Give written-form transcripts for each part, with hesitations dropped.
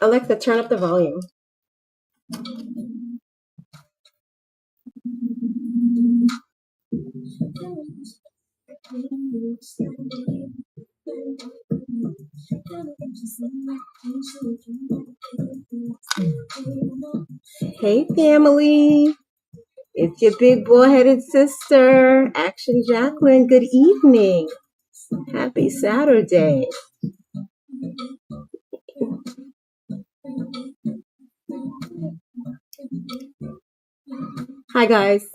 Alexa, turn up the volume. Hey, family. It's your big bald-headed sister, Action Jacqueline. Good evening. Happy Saturday. Hi, guys.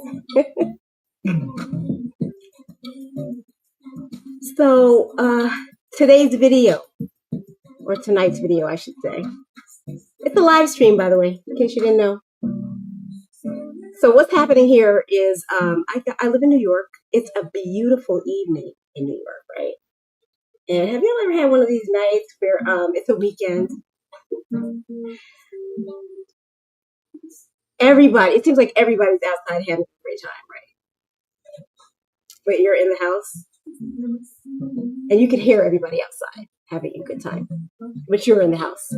So, today's video, or tonight's video, I should say. It's a live stream, by the way, in case you didn't know. So what's happening here is I live in New York. It's a beautiful evening in New York, right? And have you ever had one of these nights where it's a weekend? It seems like everybody's outside having a great time, right? But you're in the house and you can hear everybody outside having a good time, but you're in the house.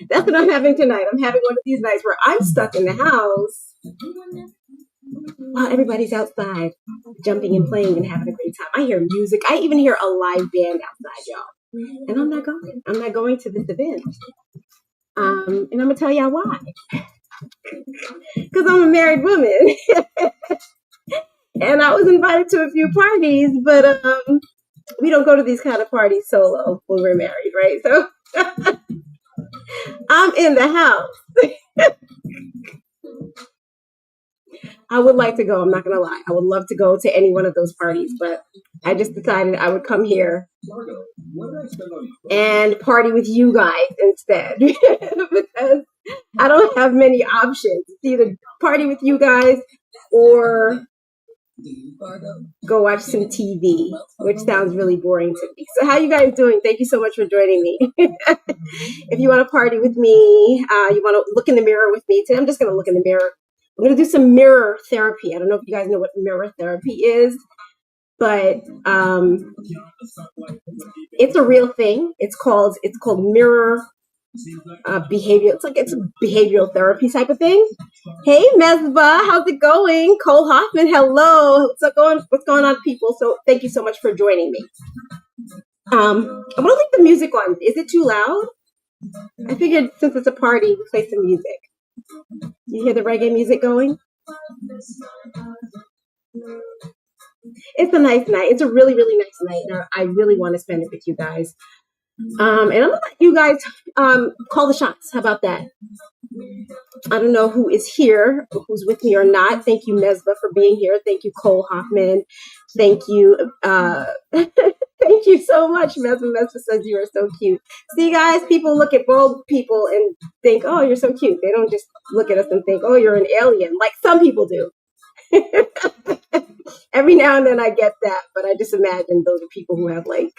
That's what I'm having tonight. I'm having one of these nights where I'm stuck in the house while everybody's outside jumping and playing and having a great time. I hear music. I even hear a live band outside, y'all. And I'm not going. I'm not going to this event. And I'm gonna tell y'all why. Because I'm a married woman. And I was invited to a few parties, but we don't go to these kind of parties solo when we're married, right? So I'm in the house. I would like to go. I'm not going to lie. I would love to go to any one of those parties, but I just decided I would come here and party with you guys instead because I don't have many options. It's either party with you guys or go watch some TV, which sounds really boring to me. So how you guys doing? Thank you so much for joining me. If you want to party with me, you want to look in the mirror with me today, I'm just going to look in the mirror. I'm going to do some mirror therapy. I don't know if you guys know what mirror therapy is, but it's a real thing. It's called mirror behavior. It's a behavioral therapy type of thing. Hey, Mesba, how's it going? Cole Hoffman, hello. What's going on, people? So thank you so much for joining me. I'm gonna leave the music on. Is it too loud? I figured since it's a party, we play some music. You hear the reggae music going? It's a nice night. It's a really, really nice night. I really want to spend it with you guys. And I'm gonna let you guys call the shots. How about that? I don't know who is here, who's with me or not. Thank you, Mesba, for being here. Thank you, Cole Hoffman. Thank you. Thank you so much, Mesba. Mesba says you are so cute. See, guys, people look at bald people and think, oh, you're so cute. They don't just look at us and think, oh, you're an alien, like some people do. Every now and then I get that, but I just imagine those are people who have like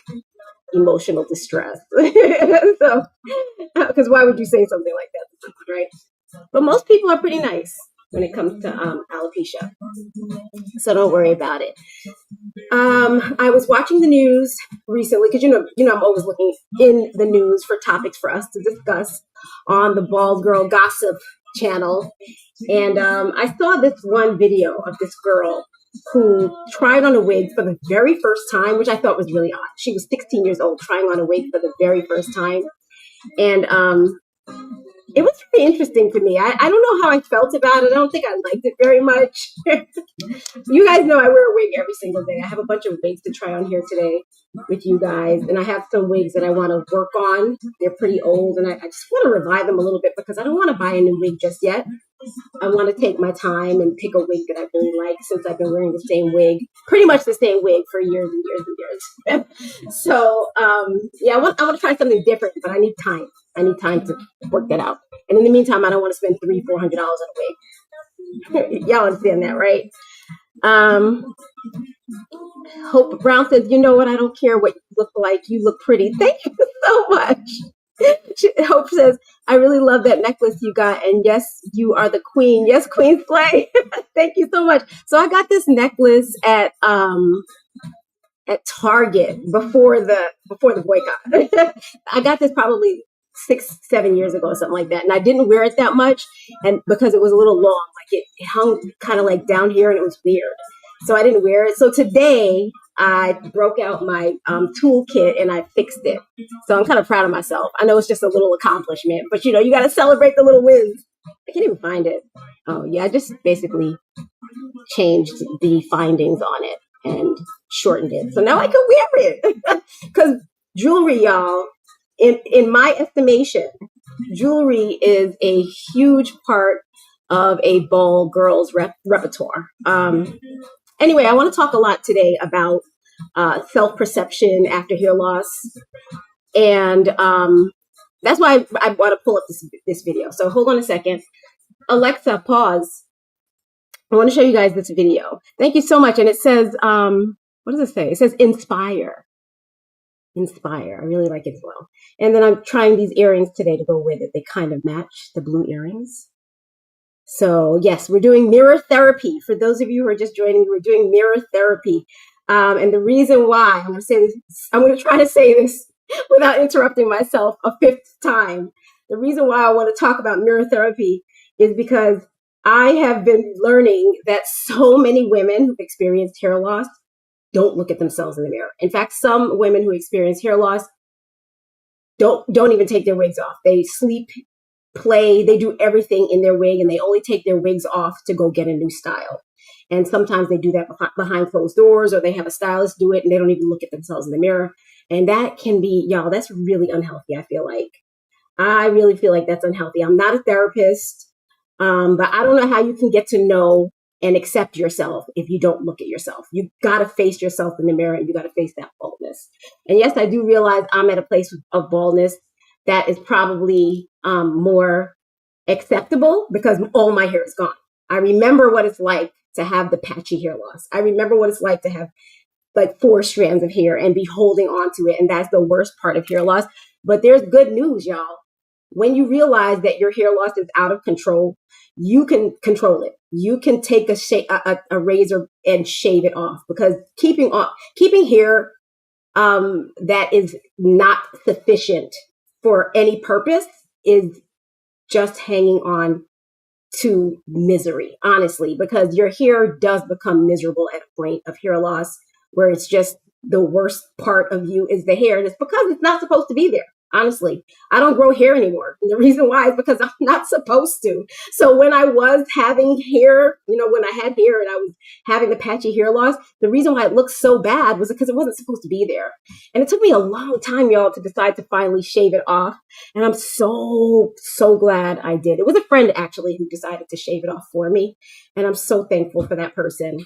emotional distress. So, because why would you say something like that to someone, right? But most people are pretty nice when it comes to alopecia, so don't worry about it. I was watching the news recently because you know I'm always looking in the news for topics for us to discuss on the Bald Girl Gossip channel, and I saw this one video of this girl who tried on a wig for the very first time, which I thought was really odd. She was 16 years old trying on a wig for the very first time. And it was really interesting to me. I don't know how I felt about it. I don't think I liked it very much. You guys know I wear a wig every single day. I have a bunch of wigs to try on here today with you guys. And I have some wigs that I want to work on. They're pretty old. And I just want to revive them a little bit because I don't want to buy a new wig just yet. I want to take my time and pick a wig that I really like since I've been wearing the same wig, pretty much the same wig for years and years and years. So, yeah, I want to try something different, but I need time. I need time to work that out. And in the meantime, I don't want to spend $300-400 on a wig. Y'all understand that, right? Hope Brown says, you know what? I don't care what you look like. You look pretty. Thank you so much. Hope says, I really love that necklace you got. And yes, you are the queen. Yes, Queen Slay. Thank you so much. So I got this necklace at at Target before the boycott. I got this probably 6-7 years ago or something like that, and I didn't wear it that much, and because it was a little long, like it hung kind of like down here, and it was weird, so I didn't wear it. So today I broke out my toolkit and I fixed it. So I'm kind of proud of myself. I know it's just a little accomplishment, but you got to celebrate the little wins. I can't even find it. Oh yeah, I just basically changed the findings on it and shortened it, so now I can wear it. Because jewelry, y'all, in my estimation, jewelry is a huge part of a bald girl's repertoire. Anyway, I want to talk a lot today about self-perception after hair loss, and that's why I want to pull up this video. So hold on a second. Alexa, pause. I want to show you guys this video. Thank you so much. And it says, what does it say? It says inspire. Inspire. I really like it as well. And then I'm trying these earrings today to go with it. They kind of match the blue earrings. So yes, we're doing mirror therapy. For those of you who are just joining, we're doing mirror therapy. And the reason why I'm going to try to say this without interrupting myself a fifth time. The reason why I want to talk about mirror therapy is because I have been learning that so many women who've experienced hair loss don't look at themselves in the mirror. In fact, some women who experience hair loss don't even take their wigs off. They sleep, play, they do everything in their wig, and they only take their wigs off to go get a new style. And sometimes they do that behind closed doors, or they have a stylist do it and they don't even look at themselves in the mirror. And that can be, y'all, that's really unhealthy, I feel like. I really feel like that's unhealthy. I'm not a therapist, but I don't know how you can get to know and accept yourself if you don't look at yourself. You got to face yourself in the mirror, and you got to face that baldness. And yes, I do realize I'm at a place of baldness that is probably more acceptable because all my hair is gone. I remember what it's like to have the patchy hair loss. I remember what it's like to have like 4 strands of hair and be holding on to it. And that's the worst part of hair loss. But there's good news, y'all. When you realize that your hair loss is out of control, you can control it. You can take a razor and shave it off, because keeping hair that is not sufficient for any purpose is just hanging on to misery, honestly, because your hair does become miserable at a point of hair loss where it's just the worst part of you is the hair. And it's because it's not supposed to be there. Honestly, I don't grow hair anymore. And the reason why is because I'm not supposed to. So when I was having hair, when I had hair and I was having the patchy hair loss, the reason why it looked so bad was because it wasn't supposed to be there. And it took me a long time, y'all, to decide to finally shave it off. And I'm so, so glad I did. It was a friend actually who decided to shave it off for me. And I'm so thankful for that person.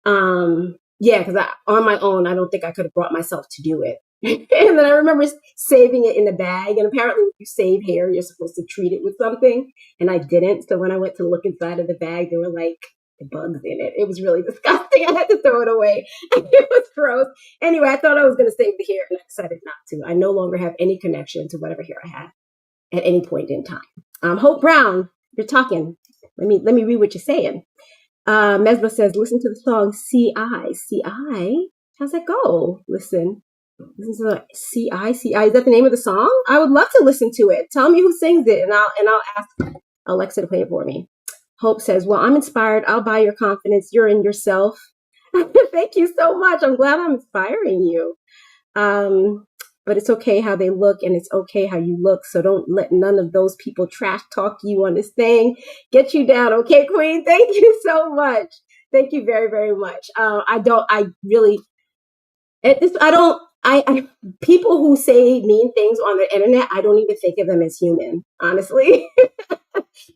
Because on my own, I don't think I could have brought myself to do it. And then I remember saving it in a bag. And apparently when you save hair, you're supposed to treat it with something. And I didn't. So when I went to look inside of the bag, there were like bugs in it. It was really disgusting. I had to throw it away. It was gross. Anyway, I thought I was going to save the hair, and I decided not to. I no longer have any connection to whatever hair I had at any point in time. Hope Brown, you're talking. Let me read what you're saying. Mesba says, listen to the song C.I. C.I.? How's that go? Listen to C.I. C.I. Is that the name of the song? I would love to listen to it. Tell me who sings it, and I'll ask Alexa to play it for me. Hope says, well, I'm inspired. I'll buy your confidence. You're in yourself. Thank you so much. I'm glad I'm inspiring you. But it's okay how they look, and it's okay how you look. So don't let none of those people trash talk you on this thing. Get you down. Okay, Queen? Thank you so much. Thank you very, very much. People who say mean things on the internet, I don't even think of them as human, honestly.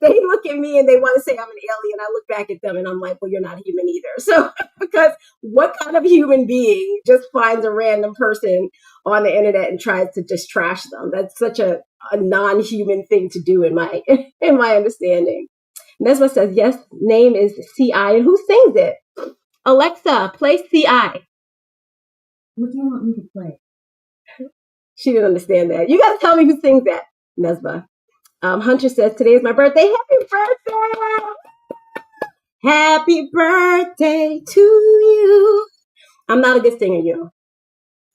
They look at me and they want to say I'm an alien. I look back at them and I'm like, well, you're not human either. So, because what kind of human being just finds a random person on the internet and tries to just trash them? That's such a non-human thing to do in my understanding. Nesma says, yes, name is C.I. And who sings it? Alexa, play C.I. What do you want me to play? She didn't understand that. You got to tell me who sings that, Nesma. Hunter says, today is my birthday. Happy birthday! Happy birthday to you. I'm not a good singer, you.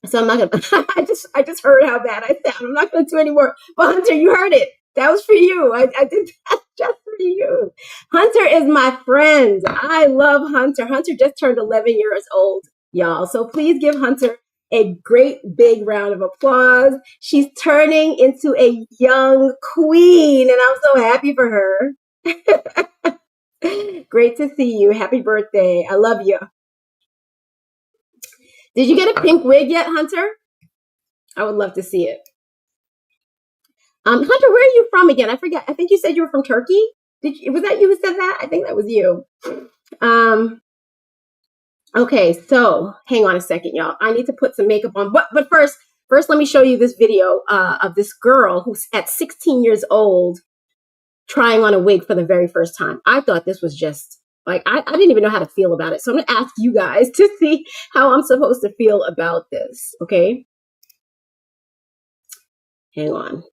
So I'm not gonna. I just heard how bad I sound. I'm not gonna do any more. But Hunter, you heard it. That was for you. I did that just for you. Hunter is my friend. I love Hunter. Hunter just turned 11 years old, y'all. So please give Hunter a great big round of applause. She's turning into a young queen, and I'm so happy for her. Great to see you. Happy birthday. I love you. Did you get a pink wig yet, Hunter? I would love to see it. Hunter, where are you from again? I forget. I think you said you were from Turkey. Was that you who said that? I think that was you. Okay, so hang on a second, y'all. I need to put some makeup on. But first, let me show you this video of this girl who's at 16 years old trying on a wig for the very first time. I thought this was just like, I didn't even know how to feel about it. So I'm going to ask you guys to see how I'm supposed to feel about this. Okay. Hang on.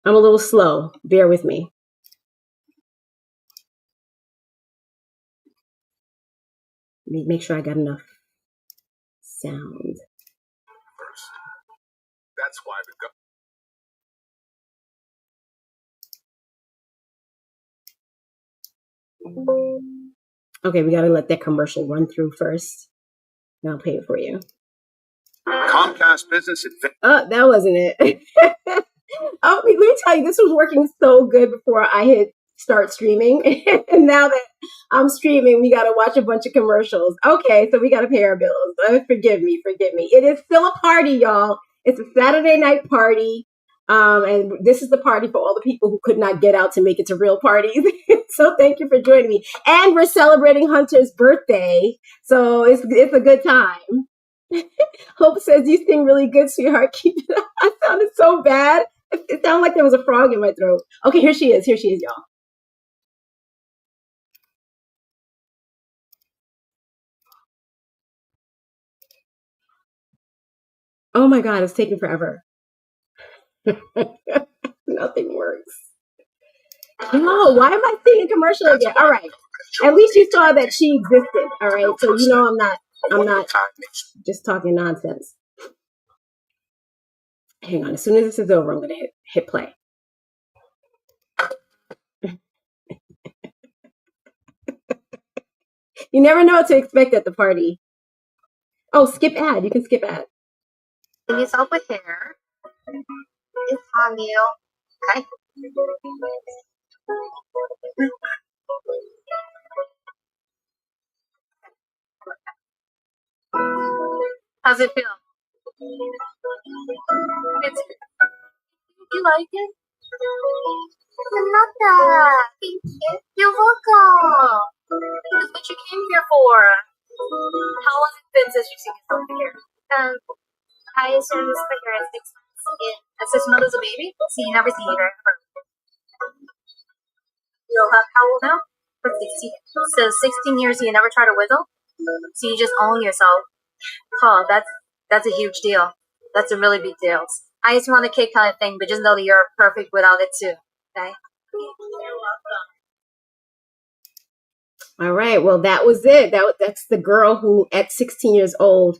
I'm a little slow. Bear with me. Let me make sure I got enough sound. That's why okay, we got to let that commercial run through first. And I'll play it for you. Comcast Business Advantage. Oh, that wasn't it. Oh, let me tell you, this was working so good before I hit start streaming. And now that I'm streaming, we got to watch a bunch of commercials. Okay, so we got to pay our bills. Forgive me. It is still a party, y'all. It's a Saturday night party. And this is the party for all the people who could not get out to make it to real parties. So thank you for joining me. And we're celebrating Hunter's birthday. So it's a good time. Hope says you sing really good, sweetheart. Keep it up. I sounded so bad. It sounded like there was a frog in my throat. Okay, here she is, y'all. Oh my God, it's taking forever. Nothing works. No, why am I seeing a commercial again? All right. At least you saw that she existed. All right. So you know I'm not just talking nonsense. Hang on. As soon as this is over, I'm gonna hit play. You never know what to expect at the party. Oh, skip ad. You can skip ad. Yourself with hair. It's on you. Okay. How's it feel? You like it? I love that. Thank you. You're welcome. That's what you came here for. How long has it been since you've seen yourself in here? I assume this figure is 6 months. Yeah. That's 6 months as a baby? So you never see her. You'll have how old now? 16. So 16 years you never try to wiggle? So you just own yourself. Oh, that's a huge deal. That's a really big deal. I just want a cake kind of thing, but just know that you're perfect without it too. Okay? You're welcome. All right. Well, that was it. That's the girl who, at 16 years old,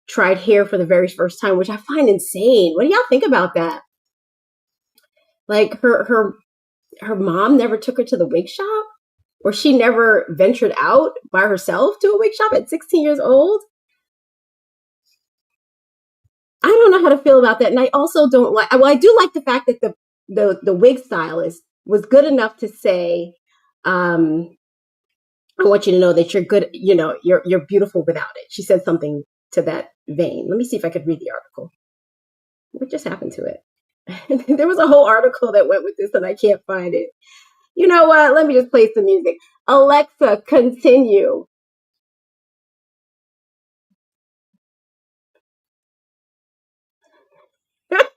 tried hair for the very first time, which I find insane. What do y'all think about that? Like her mom never took her to the wig shop, or she never ventured out by herself to a wig shop at 16 years old. I don't know how to feel about that. And I also don't like, well, I do like the fact that the wig stylist was good enough to say, I want you to know that you're good, you're beautiful without it. She said something to that vein. Let me see if I could read the article. What just happened to it? There was a whole article that went with this and I can't find it. You know what? Let me just play some music. Alexa, continue.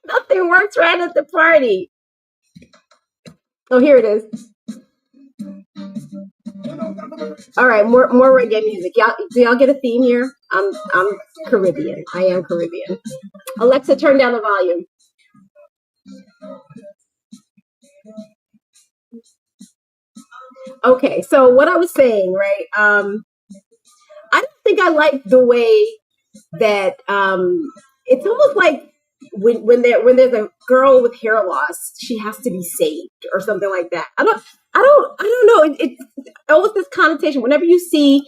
Nothing works right at the party. Oh, here it is. All right, more reggae music. Do y'all get a theme here? I'm Caribbean. I am Caribbean. Alexa, turn down the volume. Okay, so what I was saying, right? think I like the way that it's almost like when there's a girl with hair loss, she has to be saved or something like that. I don't know. It's almost this connotation. Whenever you see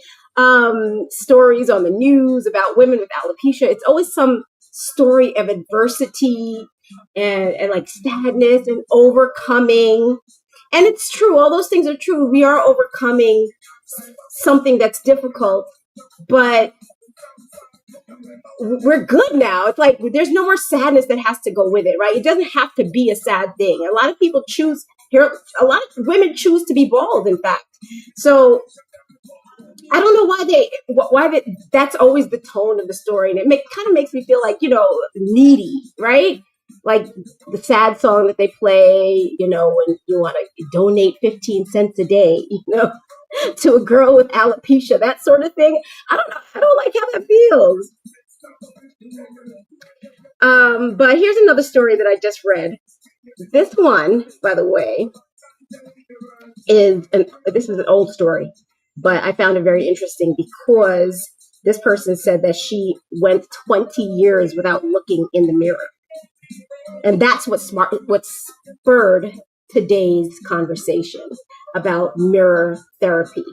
stories on the news about women with alopecia, it's always some story of adversity and like sadness and overcoming. And it's true. All those things are true. We are overcoming something that's difficult, but we're good now. It's like there's no more sadness that has to go with it, right? It doesn't have to be a sad thing. A lot of people choose here. A lot of women choose to be bald, in fact. So I don't know that's always the tone of the story. And it kind of makes me feel like, needy, right? Like the sad song that they play, when you want to donate 15 cents a day, to a girl with alopecia, that sort of thing. I don't know. I don't like how that feels. But here's another story that I just read. This one, by the way, this is an old story, but I found it very interesting because this person said that she went 20 years without looking in the mirror. And that's what spurred today's conversation about mirror therapy.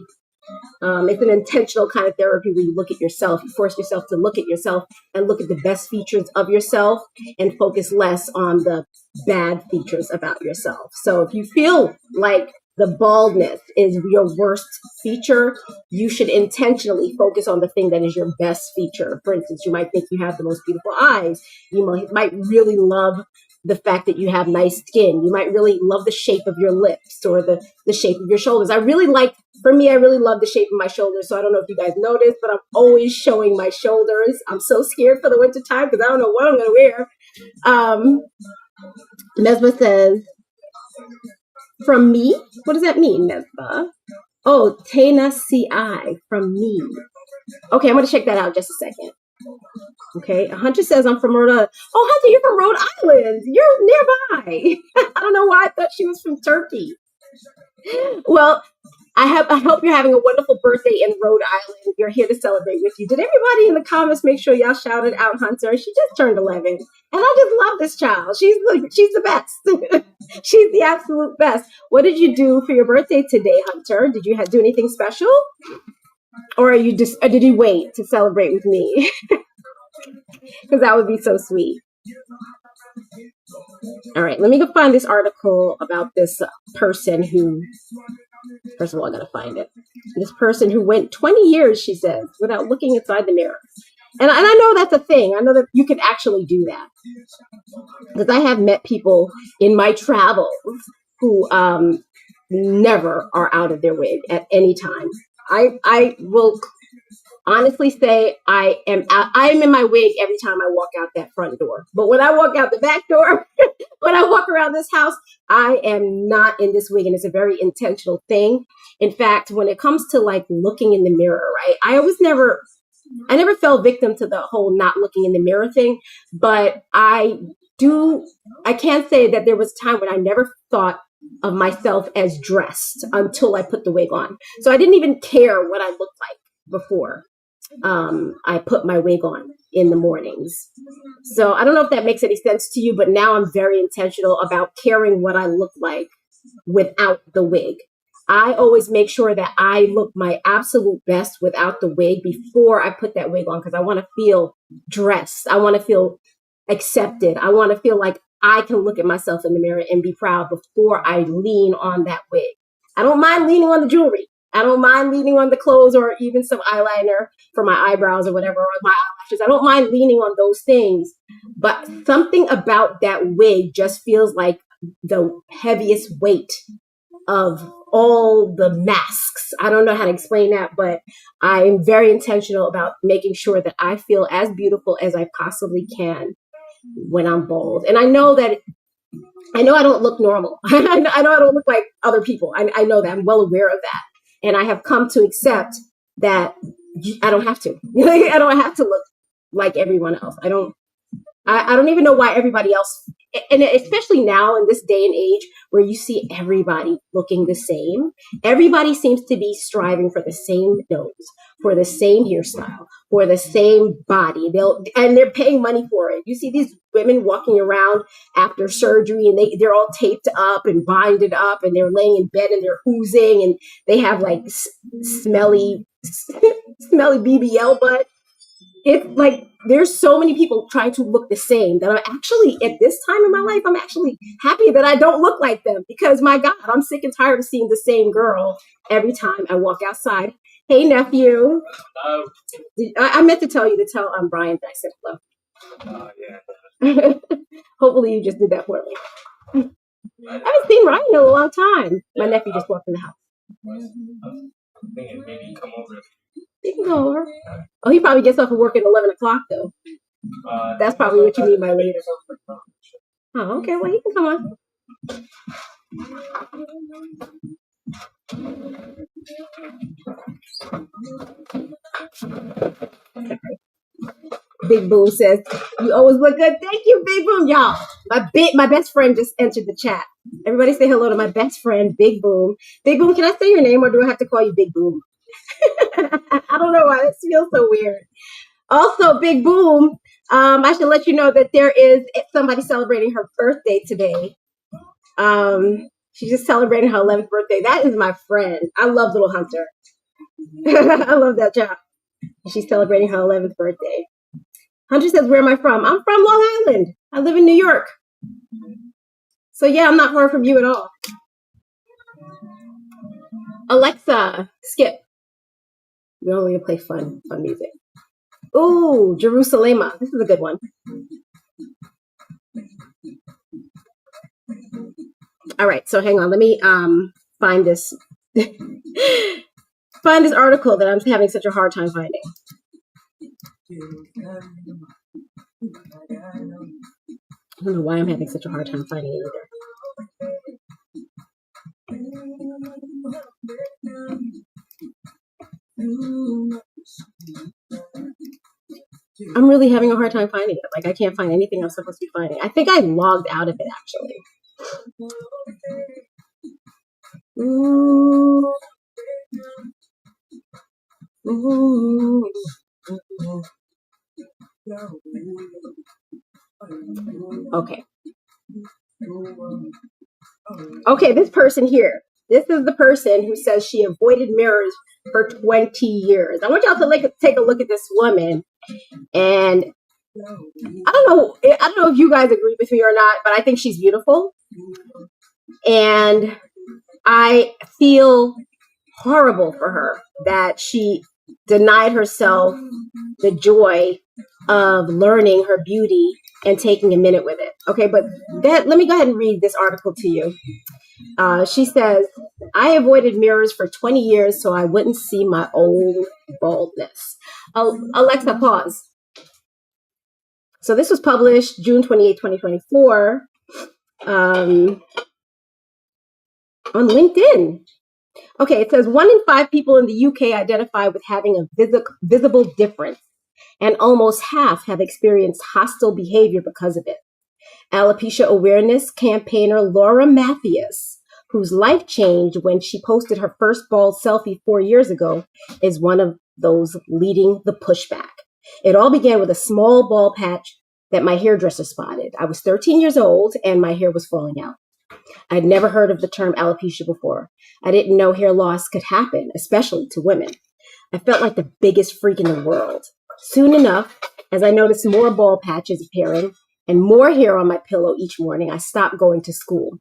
It's an intentional kind of therapy where you look at yourself, you force yourself to look at yourself and look at the best features of yourself and focus less on the bad features about yourself. So if you feel like the baldness is your worst feature, you should intentionally focus on the thing that is your best feature. For instance, you might think you have the most beautiful eyes. You might really love the fact that you have nice skin. You might really love the shape of your lips or the shape of your shoulders. I really love the shape of my shoulders. So I don't know if you guys noticed, but I'm always showing my shoulders. I'm so scared for the winter time because I don't know what I'm going to wear. Nesba says, from me? What does that mean, Nesba? Oh, Tena CI, from me. Okay, I'm going to check that out just a second. Okay, Hunter says, I'm from Rhode Island. Oh, Hunter, you're from Rhode Island. You're nearby. I don't know why I thought she was from Turkey. Well, I hope you're having a wonderful birthday in Rhode Island. We're here to celebrate with you. Did everybody in the comments make sure y'all shouted out Hunter? She just turned 11. And I just love this child. She's the best. She's the absolute best. What did you do for your birthday today, Hunter? Did you do anything special? Or did you wait to celebrate with me? Because that would be so sweet. All right, let me go find this article about this person who, first of all, I gotta find it. This person who went 20 years, she says, without looking inside the mirror. And I know that's a thing. I know that you can actually do that. Because I have met people in my travels who never are out of their wig at any time. I will honestly say I am in my wig every time I walk out that front door. But when I walk out the back door, when I walk around this house, I am not in this wig, and it's a very intentional thing. In fact, when it comes to like looking in the mirror, right? I never fell victim to the whole not looking in the mirror thing, but I can't say that there was a time when I never thought of myself as dressed until I put the wig on. So I didn't even care what I looked like before I put my wig on in the mornings. So I don't know if that makes any sense to you, but now I'm very intentional about caring what I look like without the wig. I always make sure that I look my absolute best without the wig before I put that wig on, because I want to feel dressed. I want to feel accepted. I want to feel like I can look at myself in the mirror and be proud before I lean on that wig. I don't mind leaning on the jewelry. I don't mind leaning on the clothes or even some eyeliner for my eyebrows or whatever, or my eyelashes. I don't mind leaning on those things. But something about that wig just feels like the heaviest weight of all the masks. I don't know how to explain that, but I'm very intentional about making sure that I feel as beautiful as I possibly can when I'm bald. And I know I don't look normal. I know I don't look like other people. I know that. I'm well aware of that. And I have come to accept that I don't have to. I don't have to look like everyone else. I don't even know why everybody else and especially now in this day and age where you see everybody looking the same, everybody seems to be striving for the same nose, for the same hairstyle, for the same body. They're paying money for it. You see these women walking around after surgery, and they're all taped up and binded up, and they're laying in bed and they're oozing, and they have like smelly BBL butt. It's like there's so many people trying to look the same that I'm actually, at this time in my life, I'm actually happy that I don't look like them, because my God, I'm sick and tired of seeing the same girl every time I walk outside. Hey, nephew. I meant to tell you to tell Brian that I said hello. Yeah. Hopefully you just did that for me. I haven't seen Ryan in a long time. My nephew just walked in the house. Maybe come over. He can go over. Oh, he probably gets off of work at 11 o'clock, though. That's probably what you mean by later. Oh, okay. Well, he can come on. Big Boom says, you always look good. Thank you, Big Boom. Y'all, my best friend just entered the chat. Everybody say hello to my best friend, Big Boom. Big Boom, can I say your name, or do I have to call you Big Boom? I don't know why. This feels so weird. Also, Big Boom, I should let you know that there is somebody celebrating her birthday today. She's just celebrating her 11th birthday. That is my friend. I love Little Hunter. I love that job. She's celebrating her 11th birthday. Hunter says, where am I from? I'm from Long Island. I live in New York. So yeah, I'm not far from you at all. Alexa, skip. We only play fun music. Ooh, Jerusalema. This is a good one. All right, so hang on. Let me find this article that I'm having such a hard time finding. I don't know why I'm having such a hard time finding it either. I'm really having a hard time finding it. Like, I can't find anything I'm supposed to be finding. I think I logged out of it, actually. Okay. Okay, this person here. This is the person who says she avoided mirrors for 20 years. I want y'all to take a look at this woman. And I don't know if you guys agree with me or not, but I think she's beautiful. And I feel horrible for her that she denied herself the joy of learning her beauty and taking a minute with it. Okay, but let me go ahead and read this article to you. She says, I avoided mirrors for 20 years so I wouldn't see my own baldness. Alexa, pause. So this was published June 28, 2024 on LinkedIn. Okay, it says 1 in 5 people in the UK identify with having a visible difference, and almost half have experienced hostile behavior because of it. Alopecia awareness campaigner Laura Mathias, whose life changed when she posted her first bald selfie 4 years ago, is one of those leading the pushback. It all began with a small bald patch that my hairdresser spotted. I was 13 years old and my hair was falling out. I'd never heard of the term alopecia before. I didn't know hair loss could happen, especially to women. I felt like the biggest freak in the world. Soon enough, as I noticed more bald patches appearing and more hair on my pillow each morning, I stopped going to school.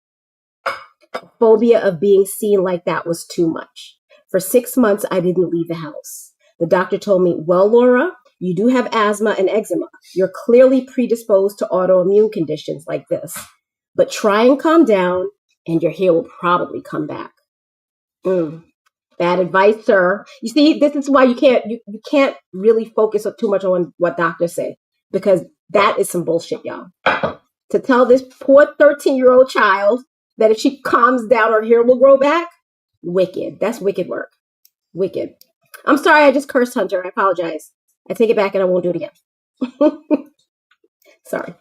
The phobia of being seen like that was too much. For 6 months, I didn't leave the house. The doctor told me, well, Laura, you do have asthma and eczema. You're clearly predisposed to autoimmune conditions like this. But try and calm down, and your hair will probably come back. Bad advice, sir. You see, this is why you can't really focus too much on what doctors say, because that is some bullshit, y'all. To tell this poor 13-year-old child that if she calms down, her hair will grow back, wicked. That's wicked work. Wicked. I'm sorry, I just cursed Hunter. I apologize. I take it back and I won't do it again. Sorry.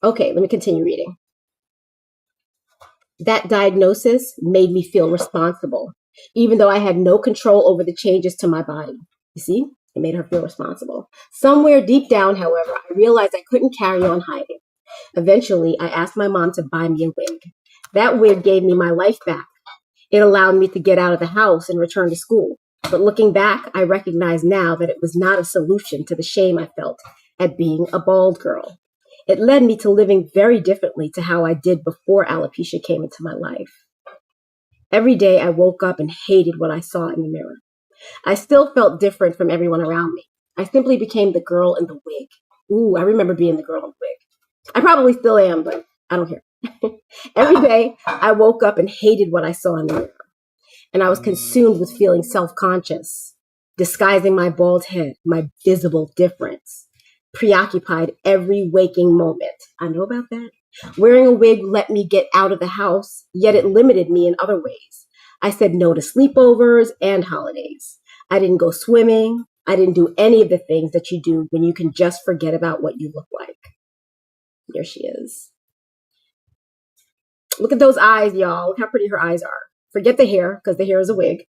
Okay, let me continue reading. That diagnosis made me feel responsible, even though I had no control over the changes to my body. You see, it made her feel responsible. Somewhere deep down, however, I realized I couldn't carry on hiding. Eventually, I asked my mom to buy me a wig. That wig gave me my life back. It allowed me to get out of the house and return to school. But looking back, I recognize now that it was not a solution to the shame I felt at being a bald girl. It led me to living very differently to how I did before alopecia came into my life. Every day I woke up and hated what I saw in the mirror. I still felt different from everyone around me. I simply became the girl in the wig. Ooh, I remember being the girl in the wig. I probably still am, but I don't care. Every day I woke up and hated what I saw in the mirror. And I was consumed with feeling self-conscious, disguising my bald head, my visible difference, preoccupied every waking moment. I know about that. Wearing a wig let me get out of the house, yet it limited me in other ways. I said no to sleepovers and holidays. I didn't go swimming. I didn't do any of the things that you do when you can just forget about what you look like. There she is. Look at those eyes, y'all. Look how pretty her eyes are. Forget the hair, because the hair is a wig.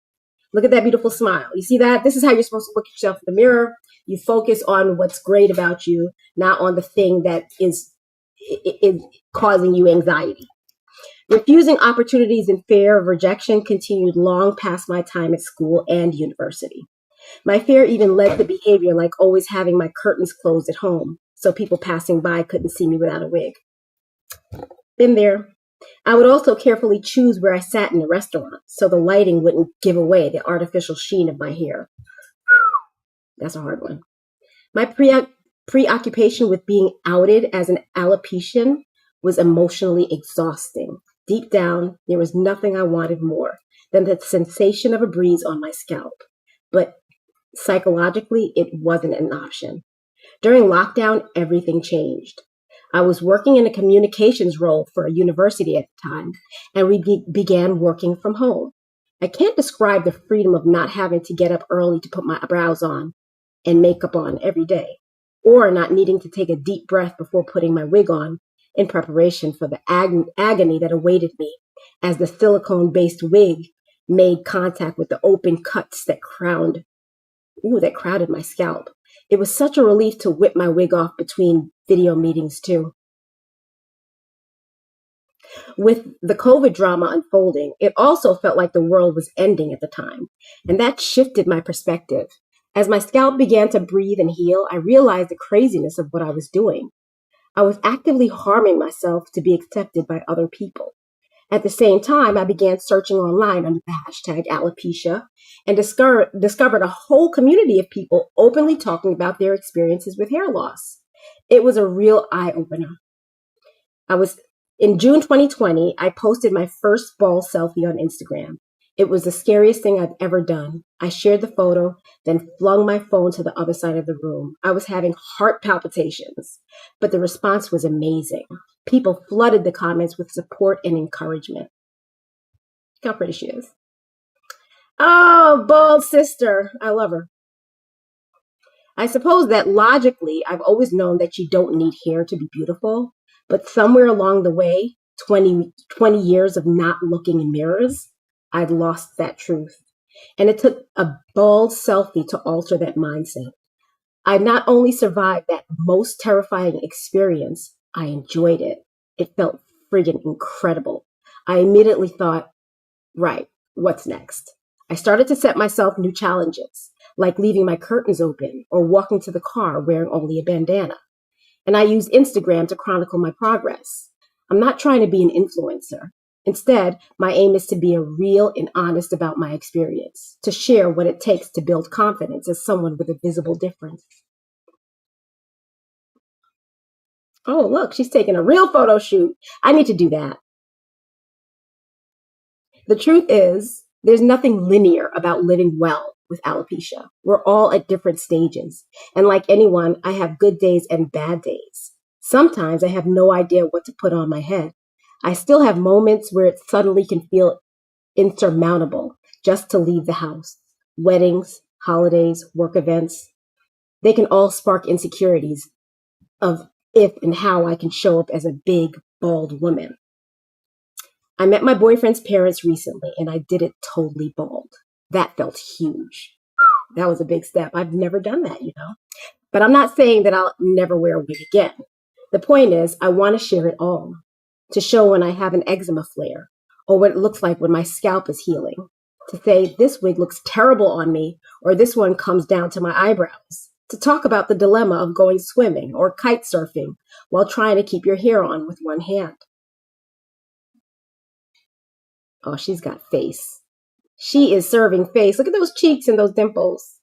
Look at that beautiful smile. You see that? This is how you're supposed to look at yourself in the mirror. You focus on what's great about you, not on the thing that is causing you anxiety. Refusing opportunities in fear of rejection continued long past my time at school and university. My fear even led to behavior like always having my curtains closed at home so people passing by couldn't see me without a wig. Been there. I would also carefully choose where I sat in the restaurant so the lighting wouldn't give away the artificial sheen of my hair. That's a hard one. My preoccupation with being outed as an alopecian was emotionally exhausting. Deep down, there was nothing I wanted more than the sensation of a breeze on my scalp. But psychologically, it wasn't an option. During lockdown, everything changed. I was working in a communications role for a university at the time, and we began working from home. I can't describe the freedom of not having to get up early to put my brows on and makeup on every day, or not needing to take a deep breath before putting my wig on in preparation for the agony that awaited me as the silicone-based wig made contact with the open cuts that crowded my scalp. It was such a relief to whip my wig off between video meetings, too. With the COVID drama unfolding, it also felt like the world was ending at the time, and that shifted my perspective. As my scalp began to breathe and heal, I realized the craziness of what I was doing. I was actively harming myself to be accepted by other people. At the same time, I began searching online under the hashtag alopecia and discovered a whole community of people openly talking about their experiences with hair loss. It was a real eye-opener. In June 2020, I posted my first bald selfie on Instagram. It was the scariest thing I've ever done. I shared the photo, then flung my phone to the other side of the room. I was having heart palpitations, but the response was amazing. People flooded the comments with support and encouragement. Look how pretty she is. Oh, bald sister. I love her. I suppose that logically, I've always known that you don't need hair to be beautiful, but somewhere along the way, 20 years of not looking in mirrors, I'd lost that truth. And it took a bald selfie to alter that mindset. I not only survived that most terrifying experience, I enjoyed it. It felt friggin' incredible. I immediately thought, right, what's next? I started to set myself new challenges, like leaving my curtains open or walking to the car wearing only a bandana. And I use Instagram to chronicle my progress. I'm not trying to be an influencer. Instead, my aim is to be real and honest about my experience, to share what it takes to build confidence as someone with a visible difference. Oh, look, she's taking a real photo shoot. I need to do that. The truth is, there's nothing linear about living well with alopecia. We're all at different stages. And like anyone, I have good days and bad days. Sometimes I have no idea what to put on my head. I still have moments where it suddenly can feel insurmountable just to leave the house. Weddings, holidays, work events, they can all spark insecurities of if and how I can show up as a big, bald woman. I met my boyfriend's parents recently, and I did it totally bald. That felt huge. That was a big step. I've never done that, But I'm not saying that I'll never wear a wig again. The point is, I want to share it all, to show when I have an eczema flare, or what it looks like when my scalp is healing, to say this wig looks terrible on me, or this one comes down to my eyebrows, to talk about the dilemma of going swimming or kite surfing while trying to keep your hair on with one hand. Oh, she's got face. She is serving face. Look at those cheeks and those dimples.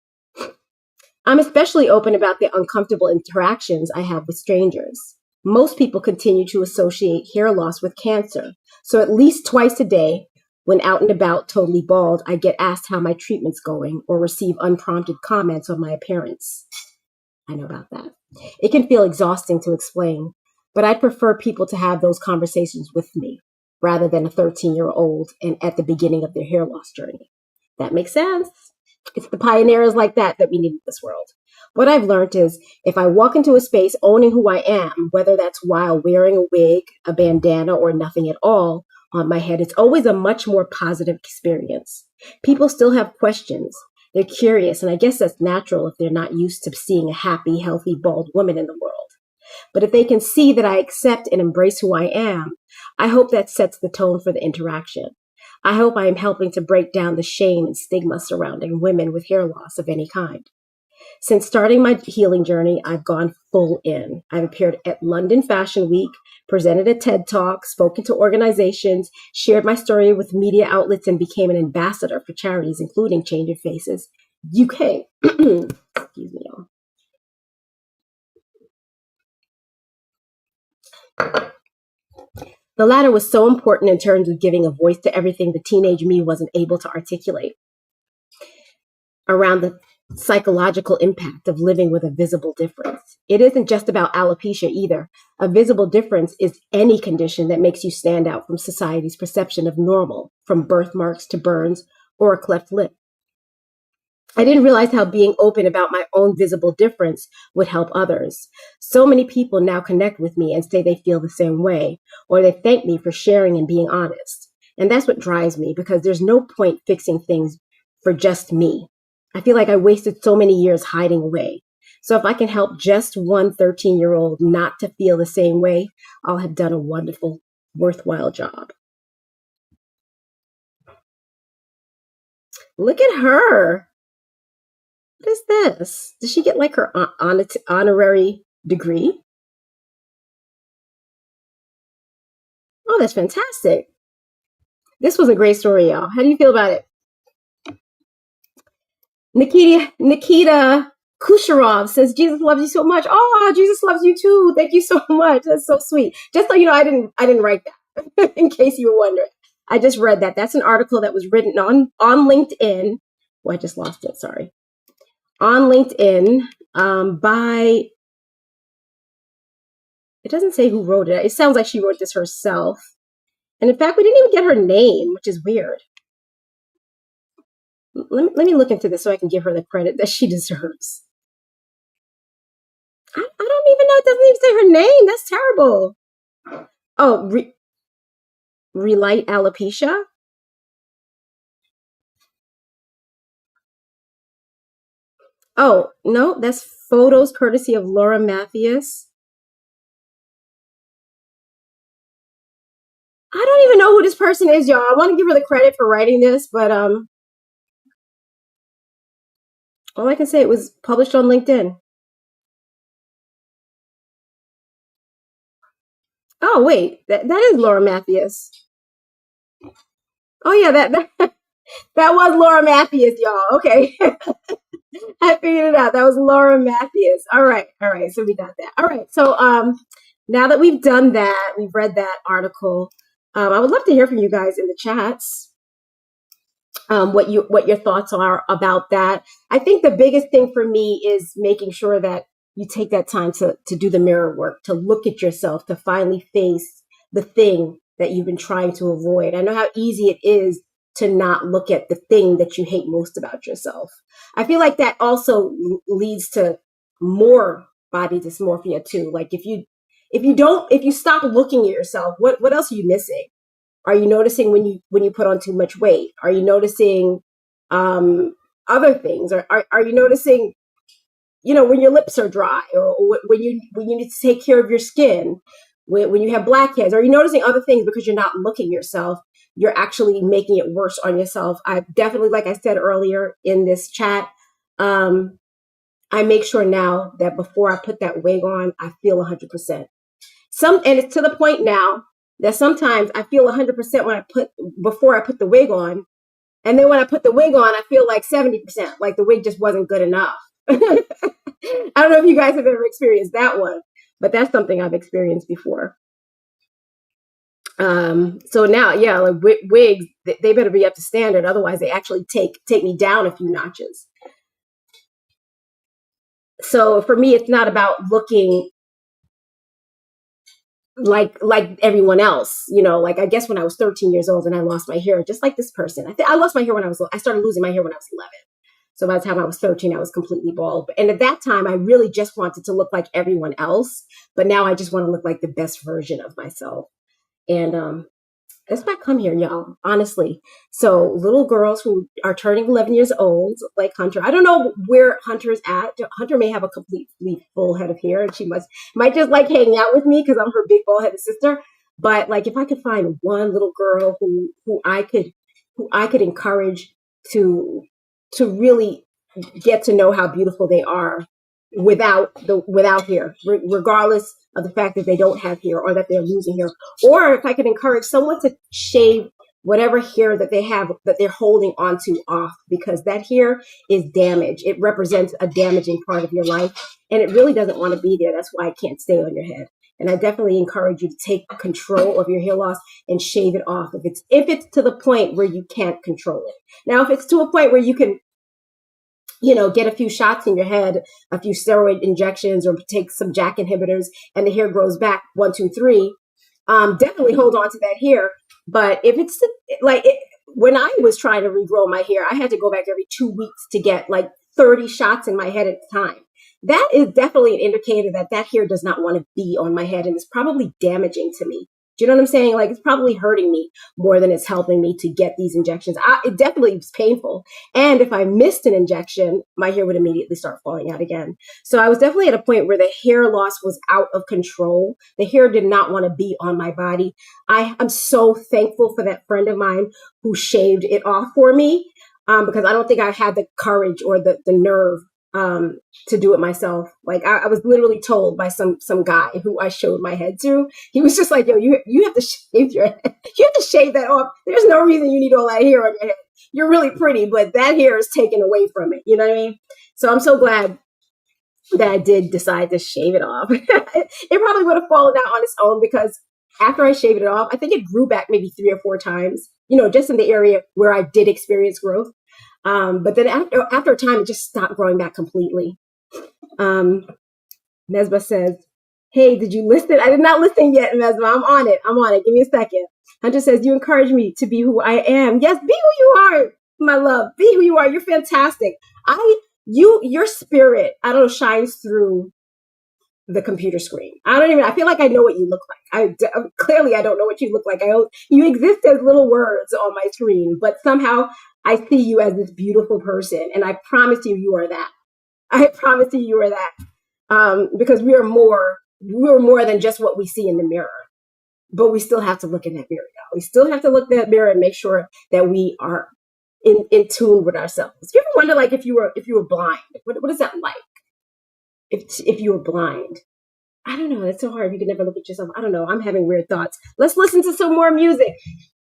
I'm especially open about the uncomfortable interactions I have with strangers. Most people continue to associate hair loss with cancer. So at least twice a day, when out and about totally bald, I get asked how my treatment's going or receive unprompted comments on my appearance. I know about that. It can feel exhausting to explain, but I'd prefer people to have those conversations with me rather than a 13-year-old and at the beginning of their hair loss journey. That makes sense. It's the pioneers like that we need in this world. What I've learned is if I walk into a space owning who I am, whether that's while wearing a wig, a bandana, or nothing at all on my head, it's always a much more positive experience. People still have questions. They're curious, and I guess that's natural if they're not used to seeing a happy, healthy, bald woman in the world. But if they can see that I accept and embrace who I am, I hope that sets the tone for the interaction. I hope I am helping to break down the shame and stigma surrounding women with hair loss of any kind. Since starting my healing journey, I've gone full in. I've appeared at London Fashion Week, presented a TED Talk, spoken to organizations, shared my story with media outlets, and became an ambassador for charities, including Change Your Faces UK. Excuse me, y'all. The latter was so important in terms of giving a voice to everything the teenage me wasn't able to articulate around the psychological impact of living with a visible difference. It isn't just about alopecia either. A visible difference is any condition that makes you stand out from society's perception of normal, from birthmarks to burns or a cleft lip. I didn't realize how being open about my own visible difference would help others. So many people now connect with me and say they feel the same way, or they thank me for sharing and being honest. And that's what drives me, because there's no point fixing things for just me. I feel like I wasted so many years hiding away. So if I can help just one 13-year-old not to feel the same way, I'll have done a wonderful, worthwhile job. Look at her. What is this? Did she get like her honorary degree? Oh, that's fantastic. This was a great story, y'all. How do you feel about it? Nikita Kusharov says, Jesus loves you so much. Oh, Jesus loves you too. Thank you so much. That's so sweet. Just so you know, I didn't write that in case you were wondering. I just read that. That's an article that was written on LinkedIn. Oh, I just lost it. Sorry. On LinkedIn by, it doesn't say who wrote it. It sounds like she wrote this herself. And in fact, we didn't even get her name, which is weird. Let me look into this so I can give her the credit that she deserves. I don't even know. It doesn't even say her name. That's terrible. Oh, Relight Alopecia? Oh, no, that's photos courtesy of Laura Mathias. I don't even know who this person is, y'all. I want to give her the credit for writing this, but all I can say, it was published on LinkedIn. Oh, wait, that is Laura Mathias. Oh, yeah, that was Laura Mathias, y'all. Okay. I figured it out. That was Laura Mathias. All right. So we got that. All right. So now that we've done that, we've read that article, I would love to hear from you guys in the chats. What your thoughts are about that. I think the biggest thing for me is making sure that you take that time to do the mirror work, to look at yourself, to finally face the thing that you've been trying to avoid. I know how easy it is to not look at the thing that you hate most about yourself. I feel like that also leads to more body dysmorphia too. Like if you if you stop looking at yourself, what else are you missing? Are you noticing when you put on too much weight? Are you noticing um, other things? Or are you noticing, when your lips are dry, or when you need to take care of your skin, when you have blackheads? Are you noticing other things because you're not looking at yourself? You're actually making it worse on yourself. I definitely, like I said earlier in this chat, I make sure now that before I put that wig on, I feel 100%. And it's to the point now that sometimes I feel 100% before I put the wig on, and then when I put the wig on, I feel like 70%, like the wig just wasn't good enough. I don't know if you guys have ever experienced that one, but that's something I've experienced before. So now, yeah, like wigs, they better be up to standard. Otherwise, they actually take me down a few notches. So for me, it's not about looking like everyone else, like, I guess when I was 13 years old and I lost my hair, just like this person. I lost my hair I started losing my hair when I was 11. So by the time I was 13, I was completely bald. And at that time, I really just wanted to look like everyone else. But now I just want to look like the best version of myself. And that's why I come here, y'all, honestly. So little girls who are turning 11 years old, like Hunter, I don't know where Hunter's at. Hunter may have a completely full head of hair, and she might just like hanging out with me because I'm her big bald-headed sister. But like, if I could find one little girl who I could encourage to really get to know how beautiful they are without hair, regardless of the fact that they don't have hair or that they're losing hair, or if I could encourage someone to shave whatever hair that they have that they're holding onto off, because that hair is damaged. It represents a damaging part of your life, and it really doesn't want to be there. That's why it can't stay on your head. And I definitely encourage you to take control of your hair loss and shave it off if it's to the point where you can't control it. Now, if it's to a point where you can, get a few shots in your head, a few steroid injections, or take some JAK inhibitors, and the hair grows back 1, 2, 3, definitely hold on to that hair. But if it's when I was trying to regrow my hair, I had to go back every 2 weeks to get like 30 shots in my head at a time. That is definitely an indicator that hair does not want to be on my head, and it's probably damaging to me. Do you know what I'm saying? Like, it's probably hurting me more than it's helping me to get these injections. It definitely was painful. And if I missed an injection, my hair would immediately start falling out again. So I was definitely at a point where the hair loss was out of control. The hair did not want to be on my body. I'm so thankful for that friend of mine who shaved it off for me, because I don't think I had the courage or the nerve to do it myself. Like, I was literally told by some guy who I showed my head to. He was just like, yo, you have to shave your head. You have to shave that off. There's no reason you need all that hair on your head. You're really pretty, but that hair is taken away from it. You know what I mean? So I'm so glad that I did decide to shave it off. It probably would have fallen out on its own, because after I shaved it off, I think it grew back maybe 3 or 4 times, just in the area where I did experience growth. But then after a time, it just stopped growing back completely. Mesba says, hey, did you listen? I did not listen yet, Mesba. I'm on it. Give me a second. Hunter says, you encourage me to be who I am. Yes, be who you are, my love. Be who you are. You're fantastic. Your spirit, I don't know, shines through the computer screen. I feel like I know what you look like. Clearly I don't know what you look like. You exist as little words on my screen, but somehow I see you as this beautiful person, and I promise you are that. I promise you are that. Because we are more than just what we see in the mirror. But we still have to look in that mirror, y'all. We still have to look in that mirror and make sure that we are in tune with ourselves. You ever wonder, like, if you were blind, what is that like? If you were blind? I don't know. It's so hard. You can never look at yourself. I don't know. I'm having weird thoughts. Let's listen to some more music.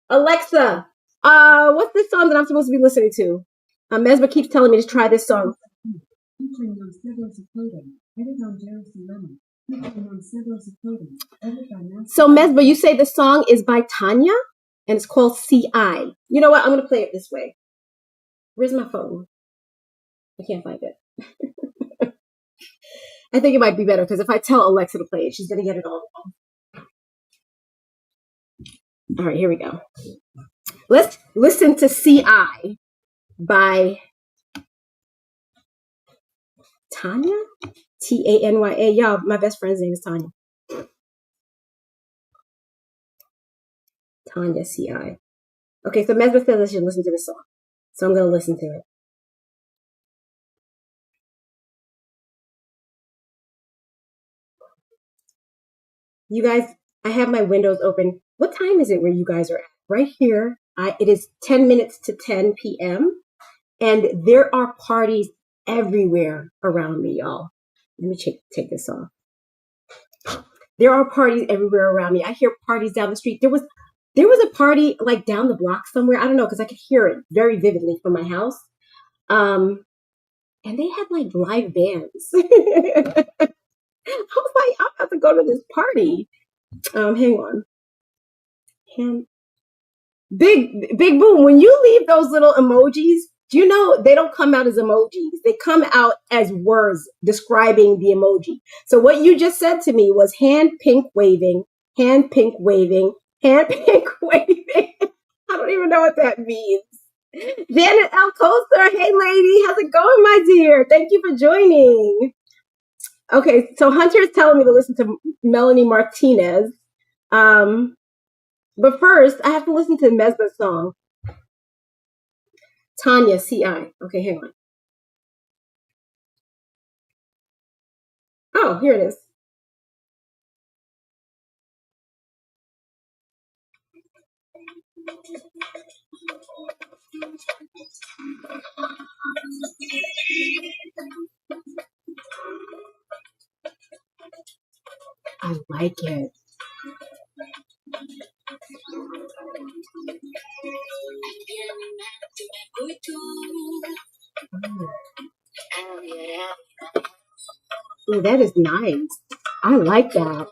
Alexa, what's this song that I'm supposed to be listening to? Mesba keeps telling me to try this song. So Mesba, you say the song is by Tanya, and it's called CI. You know what? I'm going to play it this way. Where's my phone? I can't find it. I think it might be better, because if I tell Alexa to play it, she's going to get it all wrong. All right, here we go. Let's listen to CI by Tanya? Tanya. Y'all, my best friend's name is Tanya. Tanya C.I. Okay, so Mesba says I should listen to this song. So I'm going to listen to it. You guys, I have my windows open. What time is it where you guys are at? Right here. It is 10 minutes to 10 p.m. And there are parties everywhere around me, y'all. Let me take this off. There are parties everywhere around me. I hear parties down the street. There was a party like down the block somewhere. I don't know, because I could hear it very vividly from my house. And they had like live bands. I was like, I'm about to go to this party. Hang on. Big Boom, when you leave those little emojis, do you know they don't come out as emojis? They come out as words describing the emoji. So what you just said to me was hand pink waving, hand pink waving, hand pink waving. I don't even know what that means. Janet L. Coaster, hey lady, how's it going, my dear? Thank you for joining. Okay, so Hunter is telling me to listen to Melanie Martinez. But first, I have to listen to Mesba's song. Tanya C.I. Okay, hang on. Oh, here it is. I like it. Oh, that is nice. I like that.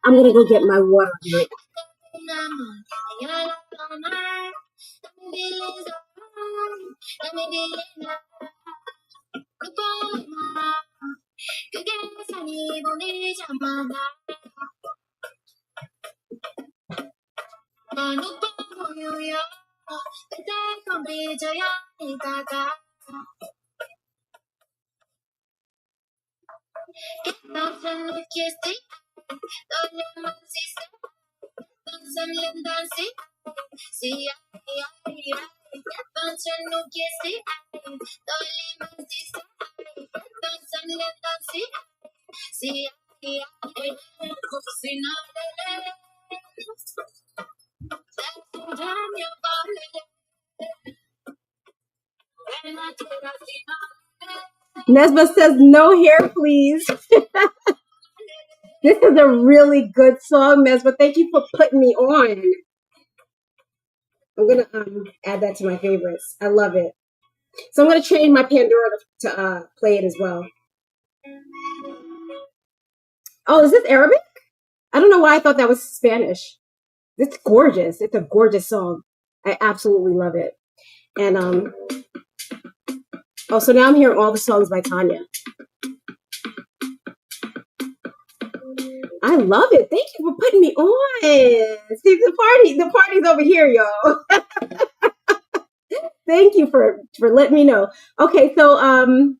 I'm gonna go get my water. Nesba says, no hair, please. This is a really good song, Nesba. Thank you for putting me on. I'm going to add that to my favorites. I love it. So I'm going to change my Pandora to play it as well. Oh, is this Arabic? I don't know why I thought that was Spanish. It's gorgeous. It's a gorgeous song. I absolutely love it. And oh, so now I'm hearing all the songs by Tanya. I love it. Thank you for putting me on. See, the party's over here, y'all. Thank you for letting me know. Okay, so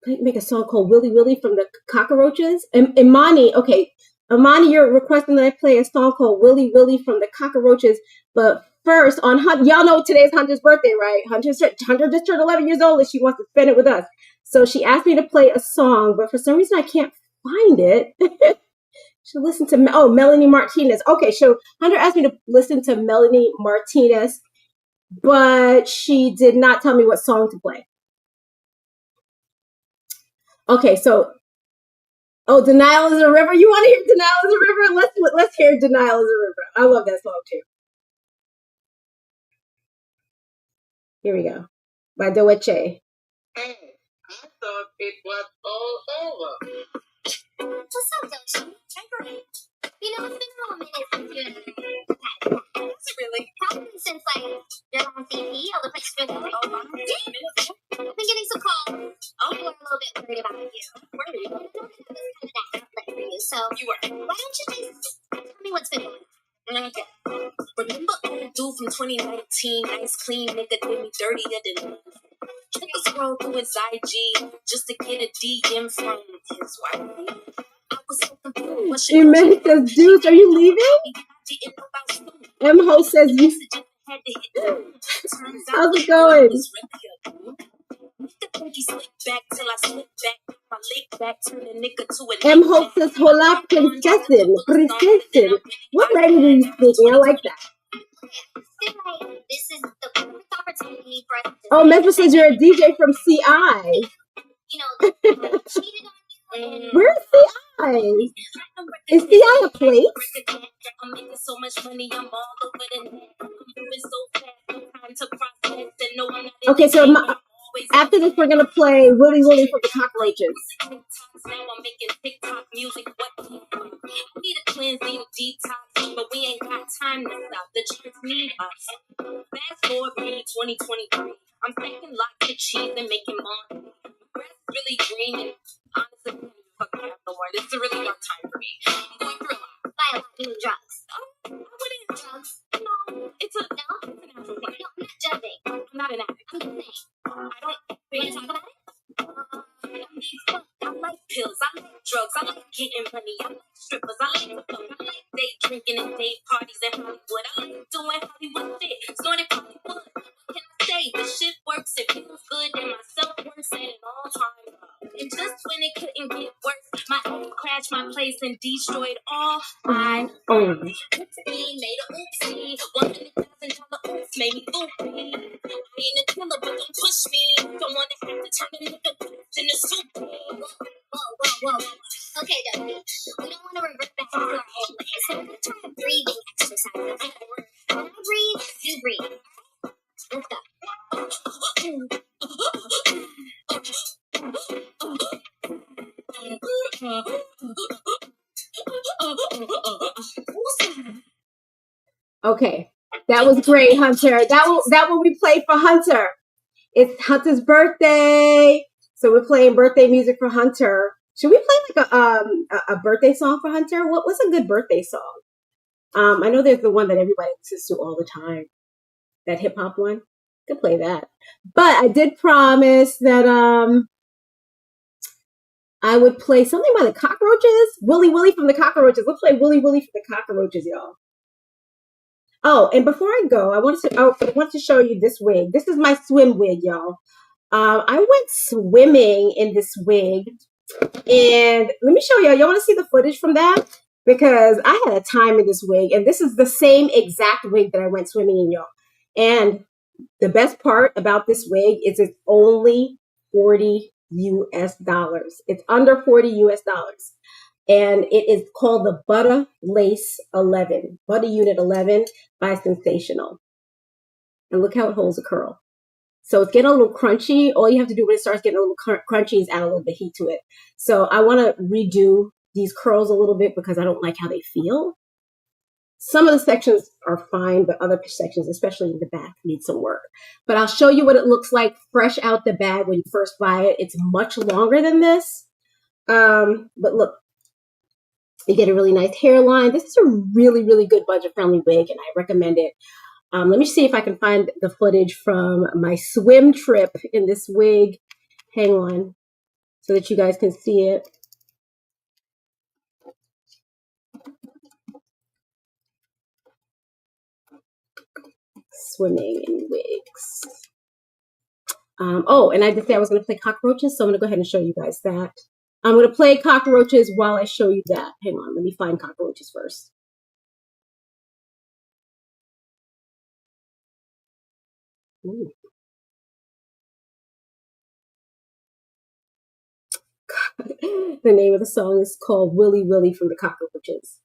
make a song called Willy Willy from the Cockroaches. Imani, okay. Imani, you're requesting that I play a song called Willy Willy from the Cockroaches. But first on Hunt. Y'all know today's Hunter's birthday, right? Hunter just turned 11 years old and she wants to spend it with us. So she asked me to play a song, but for some reason I can't find it. She listened to Melanie Martinez. Okay, so Hunter asked me to listen to Melanie Martinez, but she did not tell me what song to play. Okay, so Denial is a River. You want to hear Denial is a River? Let's hear Denial is a River. I love that song too. Here we go. By Doeche. Hey, I thought it was all over. What's up, Doshi? You know, it's been a little minute since you and I had It's really? Probably since, like, your last EP, all the places we're going. Oh, wow. I've been getting some calls. People are a little bit worried about you. Worried? I don't have this kind of that outlet for you, so... You were. Why don't you just tell me what's been going on? Okay. Remember old dude from 2019? Nice, clean nigga did me dirtier than love. Took a scroll through his IG just to get a DM from his wife. I was so confused. Imagine says, Deuce, are you leaving? M-Ho says, how's it going? M-Ho says, hola, princesin. What language are you speaking? I like that. This is the perfect opportunity for us to Mesmer says you're a DJ from CI. you know, cheated on you. Where's CI? Is CI a place? I'm making so much money, I'm all over the net. I'm moving so fast, no time to process. And no, I'm not okay, so after this, we're gonna play Willy Willy from the Cockroaches. Now I'm making TikTok music. What we need a cleanse, need a detox, but we ain't got time to stop. The charts need us. Fast forward me 2023. I'm stacking lots of cheese and making money. Grass really green and honestly, fucking have no more. This is a really dark time for me. I'm going through a lot. By a lot, you mean drugs? Oh, what is drugs? No, it's a natural thing. No, I'm not judging. I'm not an addict. I'm just saying. I don't. You want to talk about it? I like pills, I like drugs, I like getting money, I like strippers, I like to fuck, I like day drinking and day parties in Hollywood, I like doing Hollywood shit, snorting Hollywood. What can I say? The shit works, it feels good, and my self-worth set an all-time low. And just when it couldn't get worse, my ex crashed my place and destroyed all my money. Made a oopsie, $100,000 oops made me loopy. I ain't a killer, but don't push me. Don't wanna have to turn a nigga in the soup. Whoa. Okay, Dusty. We don't want to revert back to our old ways. So we're gonna try a breathing exercise. Okay? When I breathe, you breathe. Let's go. Okay, that was great, Hunter. That will we played for Hunter. It's Hunter's birthday, so we're playing birthday music for Hunter. Should we play like a birthday song for Hunter? What's a good birthday song? I know there's the one that everybody listens to all the time, that hip hop one. Could play that, but I did promise that I would play something by the Cockroaches. Willy Willy from the Cockroaches. Let's play Willy Willy from the Cockroaches, y'all. Oh, and before I go, I want to show you this wig. This is my swim wig, y'all. I went swimming in this wig, and let me show y'all. Y'all want to see the footage from that? Because I had a time in this wig, and this is the same exact wig that I went swimming in, y'all. And the best part about this wig is it's only $40 US. It's under $40 US. And it is called the Butter Lace 11, Butter Unit 11 by Sensational. And look how it holds a curl. So it's getting a little crunchy. All you have to do when it starts getting a little crunchy is add a little bit of heat to it. So I want to redo these curls a little bit because I don't like how they feel. Some of the sections are fine, but other sections, especially in the back, need some work. But I'll show you what it looks like fresh out the bag when you first buy it. It's much longer than this. But look. You get a really nice hairline. This is a really, really good budget-friendly wig, and I recommend it. Let me see if I can find the footage from my swim trip in this wig. Hang on, so that you guys can see it. Swimming in wigs. Oh, and I did say I was going to play cockroaches, so I'm going to go ahead and show you guys that. I'm going to play cockroaches while I show you that. Hang on, let me find cockroaches first. Ooh. The name of the song is called Willy Willy from the Cockroaches.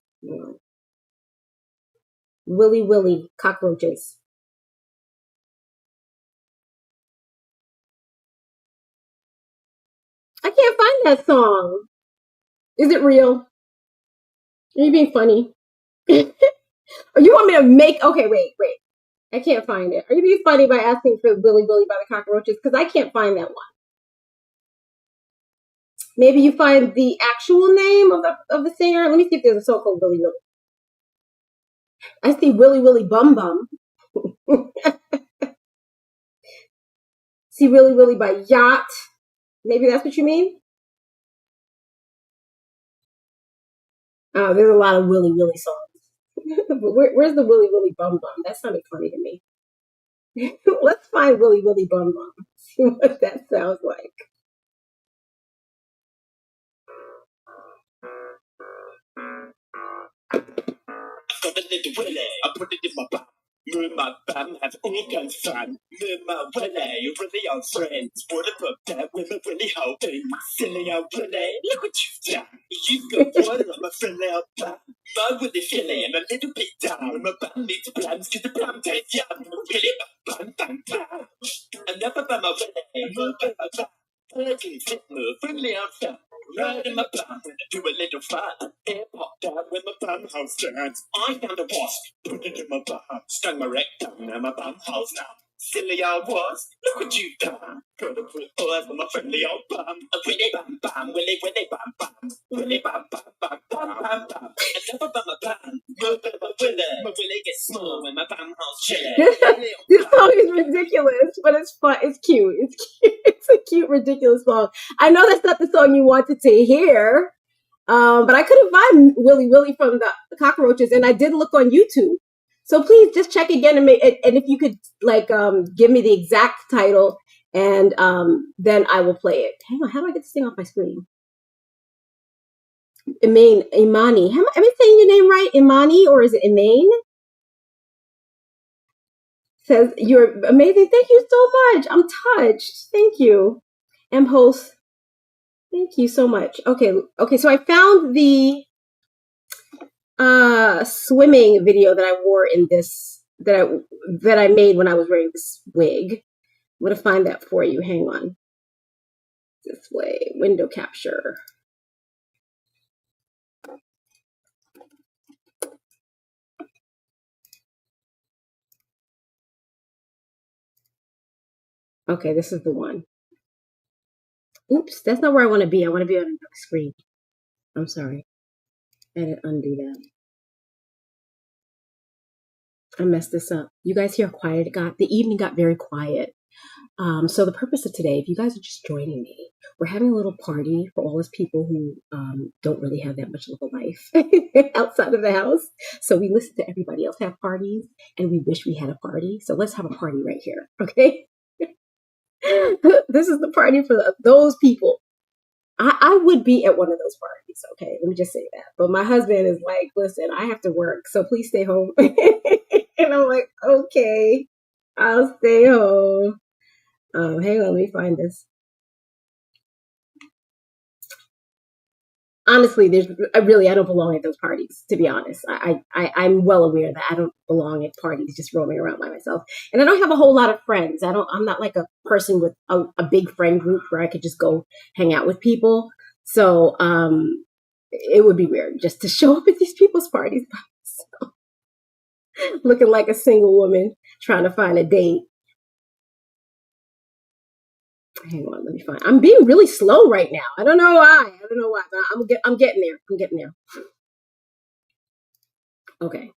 Willy Willy Cockroaches. I can't find that song. Is it real? Are you being funny? Or you want me to make... Okay, wait. I can't find it. Are you being funny by asking for Willy Willy by the Cockroaches? Because I can't find that one. Maybe you find the actual name of the singer. Let me see if there's a song called Willy Willy. I see Willy Willy Bum Bum. See Willy Willy by Yacht. Maybe that's what you mean? Oh, there's a lot of Willy Willy songs. But where's the Willy Willy Bum Bum? That sounded funny to me. Let's find Willy Willy Bum Bum. See what that sounds like. Got a little willy, I put it in my bum. Me and my bum have all kinds of fun. Me and my willy, really old friends. What about that with my willy hoping? Silly old willy, look what you've done. You've got water on my friendly old bum. My willy filly and a little bit down. My bum needs plums cause the plum tastes yum. Willy bum bum bum. Enough about my willy, move by my bum. Working fit move, friendly old bum. Right in my bum, do a little fun. Air popped out when my bum hole stands. I found a wasp, put it in my bum. Stung my rectum, now my bum hole's numb. Silly old wasp, look what you've done. Gotta put oils on my friendly old bum. A willy bum bum, willy willy bum bum. Willy bum bum bum bum bum bum. Enough about my bum, move by my willy. My willy gets small when my bum hole's chilly. This song is ridiculous, but it's fun. It's cute. It's cute. It's a cute, ridiculous song. I know that's not the song you wanted to hear, but I couldn't find Willy Willy from the Cockroaches, and I did look on YouTube. So please just check again and if you could give me the exact title, and then I will play it. Hang on, how do I get this thing off my screen? Imani. Am I saying your name right? Imani, or is it Imane? Says, you're amazing. Thank you so much. I'm touched. Thank you. M host. Thank you so much. Okay, so I found the swimming video that I wore in this that I made when I was wearing this wig. I'm gonna find that for you. Hang on. This way. Window capture. Okay, this is the one. Oops, that's not where I want to be. I want to be on the screen. I'm sorry. I had to undo that. I messed this up. You guys hear how quiet it got? The evening got very quiet. So the purpose of today, if you guys are just joining me, we're having a little party for all those people who don't really have that much of a life outside of the house. So we listen to everybody else have parties, and we wish we had a party. So let's have a party right here, okay? This is the party for those people. I would be at one of those parties, okay? Let me just say that. But my husband is like, listen, I have to work, so please stay home. And I'm like, okay, I'll stay home. Hang on, let me find this. Honestly, I don't belong at those parties, to be honest. I'm well aware that I don't belong at parties just roaming around by myself. And I don't have a whole lot of friends. I'm not like a person with a big friend group where I could just go hang out with people. So it would be weird just to show up at these people's parties by myself, looking like a single woman trying to find a date. Hang on, let me find. I'm being really slow right now. I don't know why. But I'm getting there. I'm getting there. Okay.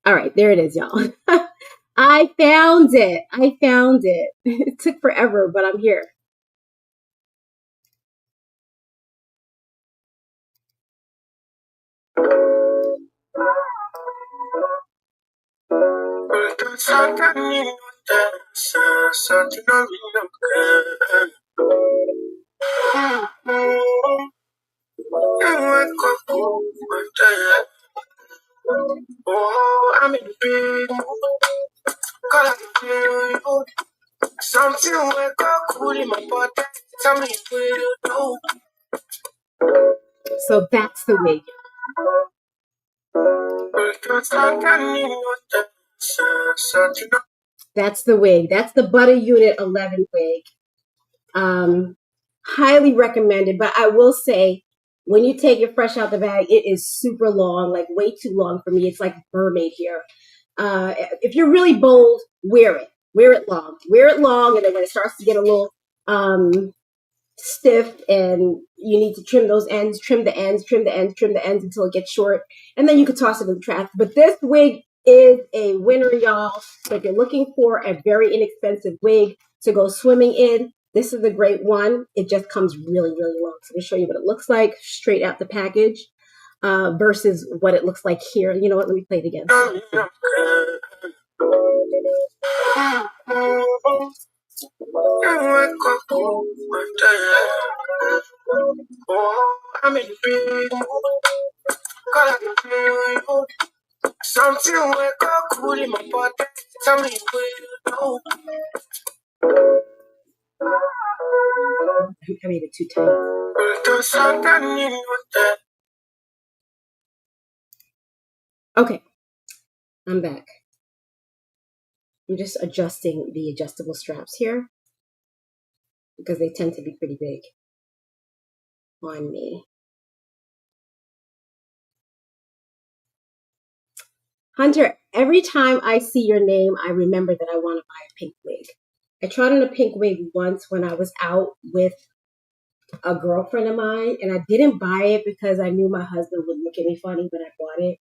All right, there it is, y'all. I found it. I found it. It took forever, but I'm here. Oh, I'm in the big call out the something wake up cool in my body. Tell me what you do. So that's the wig. That's the wig. That's the Butter Unit 11 wig. Highly recommended, but I will say when you take it fresh out the bag, it is super long, like way too long for me. It's like mermaid here. If you're really bold, wear it. Wear it long. Wear it long, and then when it starts to get a little stiff and you need to trim those ends, trim the ends, trim the ends, trim the ends until it gets short, and then you can toss it in the trash. But this wig is a winner, y'all. So if you're looking for a very inexpensive wig to go swimming in, this is a great one. It just comes really, really long. So I'm going to show you what it looks like straight out the package versus what it looks like here. You know what? Let me play it again. I'm in big something wake up cool in my body. Tell me what you do. I made it too tight. Okay, I'm back. I'm just adjusting the adjustable straps here because they tend to be pretty big on me. Hunter, every time I see your name, I remember that I want to buy a pink wig. I tried on a pink wig once when I was out with a girlfriend of mine, and I didn't buy it because I knew my husband would look at me funny when I bought it.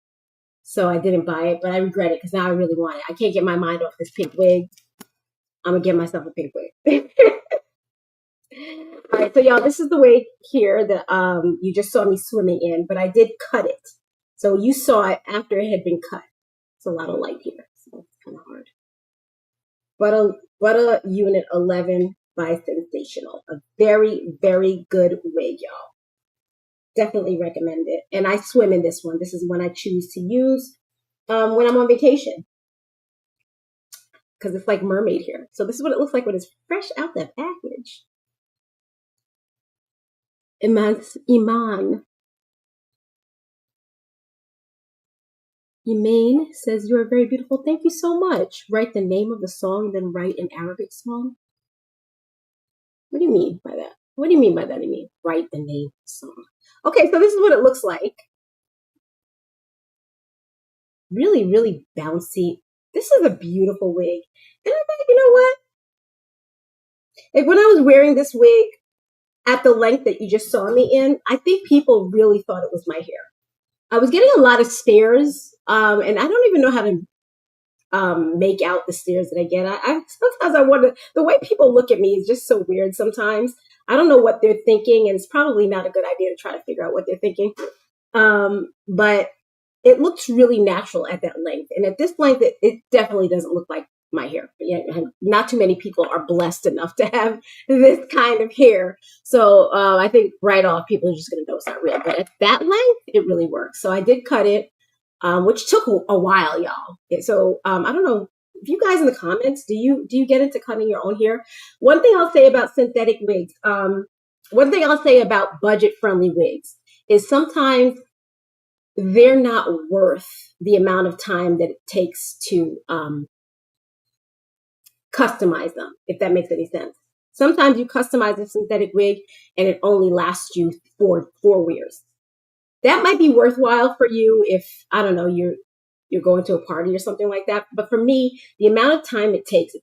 So I didn't buy it, but I regret it because now I really want it. I can't get my mind off this pink wig. I'm going to get myself a pink wig. All right, so y'all, this is the wig here that you just saw me swimming in, but I did cut it. So you saw it after it had been cut. It's a lot of light here, so it's kind of hard. Butter Unit 11 by Sensational. A very, very good wig, y'all. Definitely recommend it. And I swim in this one. This is one I choose to use when I'm on vacation because it's like mermaid here. So this is what it looks like when it's fresh out that package. Iman says, "You are very beautiful. Thank you so much. Write the name of the song, then write an Arabic song." What do you mean by that? What do you mean by that? I mean, write the name of the song. Okay, so this is what it looks like. Really, really bouncy. This is a beautiful wig. And I thought, you know what? Like when I was wearing this wig at the length that you just saw me in, I think people really thought it was my hair. I was getting a lot of stares, and I don't even know how to make out the stares that I get. Sometimes I wonder, the way people look at me is just so weird sometimes. I don't know what they're thinking, and it's probably not a good idea to try to figure out what they're thinking. But it looks really natural at that length. And at this length, it definitely doesn't look like my hair. Yeah, not too many people are blessed enough to have this kind of hair. So I think right off, people are just going to know it's not real. But at that length, it really works. So I did cut it, which took a while, y'all. So I don't know if you guys in the comments, do you get into cutting your own hair? One thing I'll say about synthetic wigs, one thing I'll say about budget-friendly wigs is sometimes they're not worth the amount of time that it takes to customize them, if that makes any sense. Sometimes you customize a synthetic wig and it only lasts you four wears. That might be worthwhile for you if, I don't know, you're going to a party or something like that. But for me, the amount of time it takes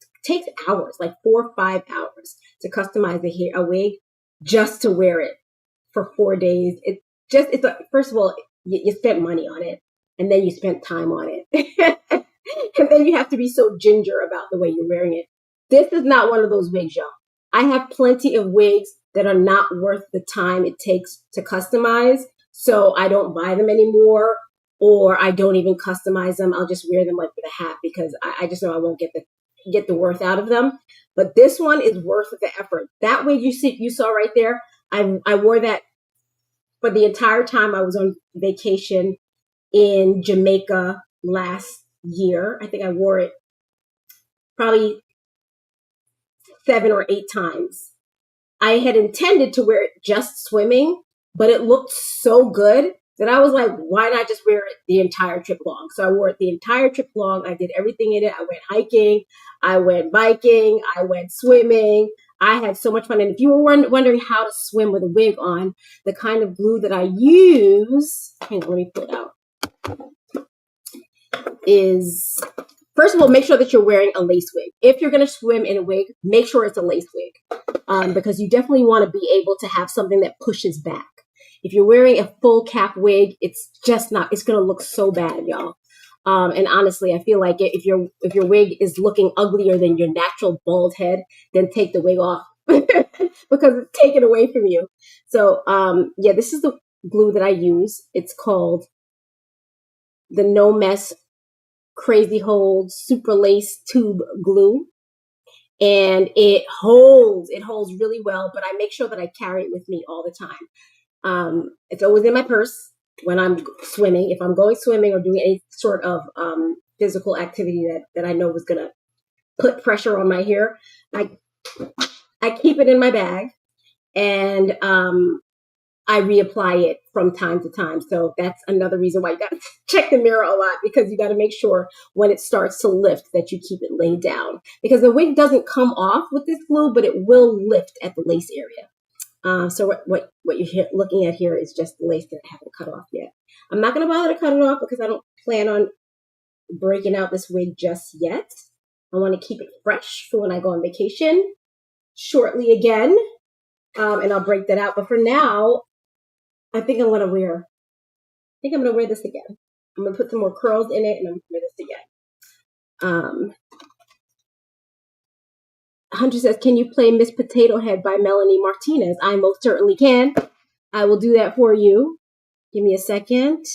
hours, like 4 or 5 hours to customize a wig just to wear it for 4 days. First of all, you spent money on it and then you spent time on it. And then you have to be so ginger about the way you're wearing it. This is not one of those wigs, y'all. I have plenty of wigs that are not worth the time it takes to customize. So I don't buy them anymore, or I don't even customize them. I'll just wear them like with a hat because I just know I won't get the worth out of them. But this one is worth the effort. That wig you saw right there, I wore that for the entire time I was on vacation in Jamaica last year. I think I wore it probably 7 or 8 times. I had intended to wear it just swimming, but it looked so good that I was like, why not just wear it the entire trip long? So I wore it the entire trip long. I did everything in it. I went hiking, I went biking, I went swimming. I had so much fun. And if you were wondering how to swim with a wig on, the kind of glue that I use, hang on, let me pull it out, is, first of all, make sure that you're wearing a lace wig. If you're going to swim in a wig, make sure it's a lace wig, because you definitely want to be able to have something that pushes back. If you're wearing a full cap wig, it's just not, it's going to look so bad, y'all. And honestly, I feel like if your wig is looking uglier than your natural bald head, then take the wig off because it's taken away from you. So, yeah, this is the glue that I use. It's called the No Mess Crazy Hold Super Lace Tube Glue. And it holds really well, but I make sure that I carry it with me all the time. It's always in my purse when I'm swimming. If I'm going swimming or doing any sort of physical activity that I know was going to put pressure on my hair, I keep it in my bag, and I reapply it from time to time. So that's another reason why you got to check the mirror a lot, because you got to make sure when it starts to lift that you keep it laid down, because the wig doesn't come off with this glue, but it will lift at the lace area. So what you're looking at here is just the lace that I haven't cut off yet. I'm not going to bother to cut it off because I don't plan on breaking out this wig just yet. I want to keep it fresh for when I go on vacation shortly again. And I'll break that out. But for now, I think I'm going to wear this again. I'm going to put some more curls in it, and I'm going to wear this again. Hunter says, can you play Miss Potato Head by Melanie Martinez? I most certainly can. I will do that for you. Give me a second.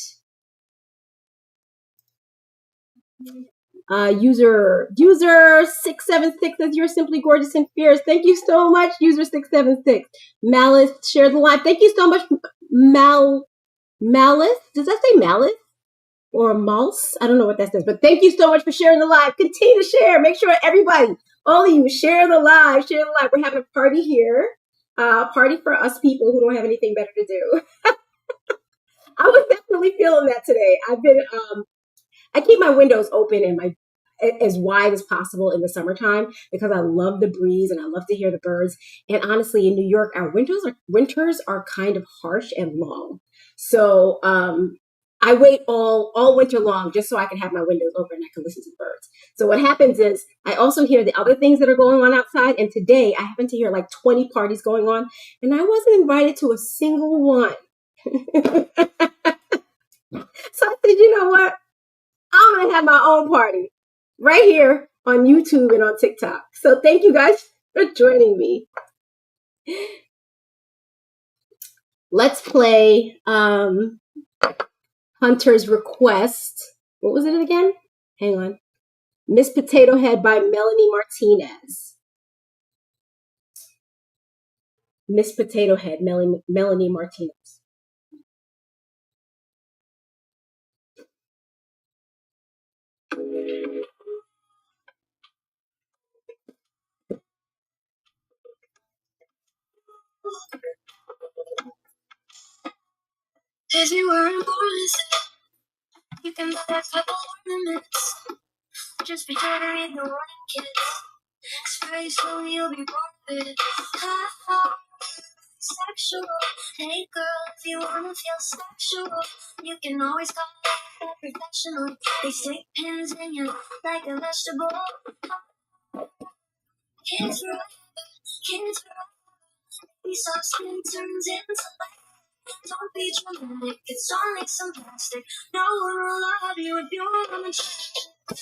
User 676 says, you're simply gorgeous and fierce. Thank you so much, user 676. Malice shared the live. Thank you so much, Malice. Does that say Malice or Malce? I don't know what that says, but thank you so much for sharing the live. Continue to share. Make sure everybody, all of you, share the live. Share the live. We're having a party here. Party for us people who don't have anything better to do. I was definitely feeling that today. I keep my windows open and as wide as possible in the summertime because I love the breeze and I love to hear the birds. And honestly, in New York, our winters are kind of harsh and long. So I wait all winter long just so I can have my windows open and I can listen to the birds. So what happens is I also hear the other things that are going on outside. And today I happen to hear like 20 parties going on, and I wasn't invited to a single one. So I said, you know what? I'm going to have my own party right here on YouTube and on TikTok. So thank you guys for joining me. Let's play Hunter's Request. What was it again? Hang on. Miss Potato Head by Melanie Martinez. Miss Potato Head, Melanie Martinez. If you weren't born, you can buy a couple ornaments. Just be sure to read the warning, kids. 'Cause very soon you'll be born with sexual. Hey girl, if you wanna feel sexual, you can always call a professional. They stick pins in you like a vegetable. Kids forever. Be soft skin turns into light. Don't be dramatic, it's only some plastic. No one will love you if you're on a Is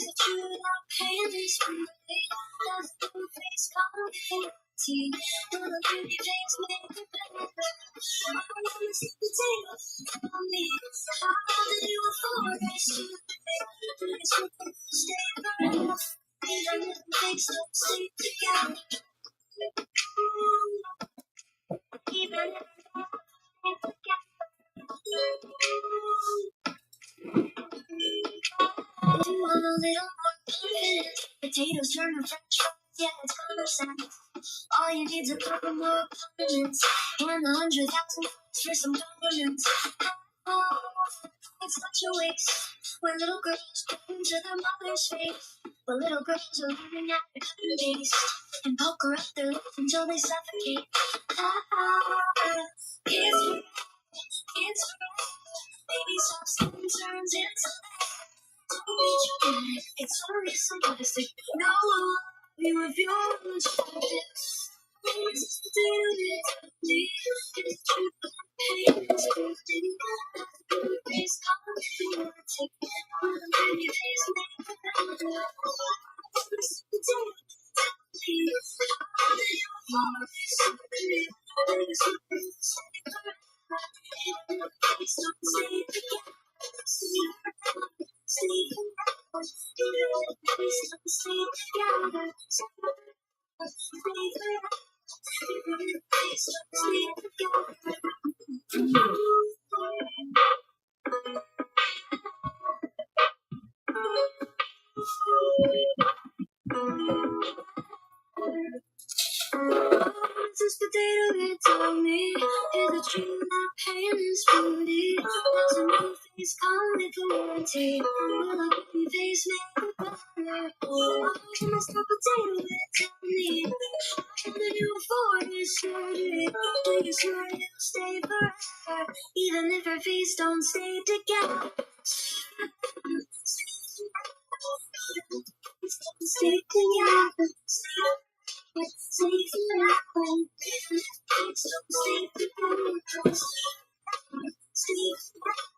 it true that pain is free? Does the blue face come with tea? Do the pretty things make it better? I'm on the sweet potato. Tell me, how did you afford this? Please stay forever. Even if things don't stay together. Even if things don't stay together. Do a little more confidence. Potatoes turn to french fries, yeah, it's common sense. All you need's a couple more condiments and 100,000 for some compliments. Oh, it's such a waste when little girls go into their mother's face. But little girls are learning at the cutting base and poke her up their lips until they suffocate. It's baby stops and turns into it's already simplistic. No, you if you're unattractive. It's just the day of it. It's true, but pain is drifting. Please come and take it. On the baby face, make it better. It's the day of it. Please, how do you fall? Simply, please, please don't say it again. This potato gets on me. Is it true that pain is beauty? Does a new face come with a warranty? Will a baby face make it better? Oh, Mr. Potato gets on me. How can you afford this surgery? Do you swear you'll stay forever? Even if our face don't stay together. Stay together. Stay forever. Stay together. Stay together.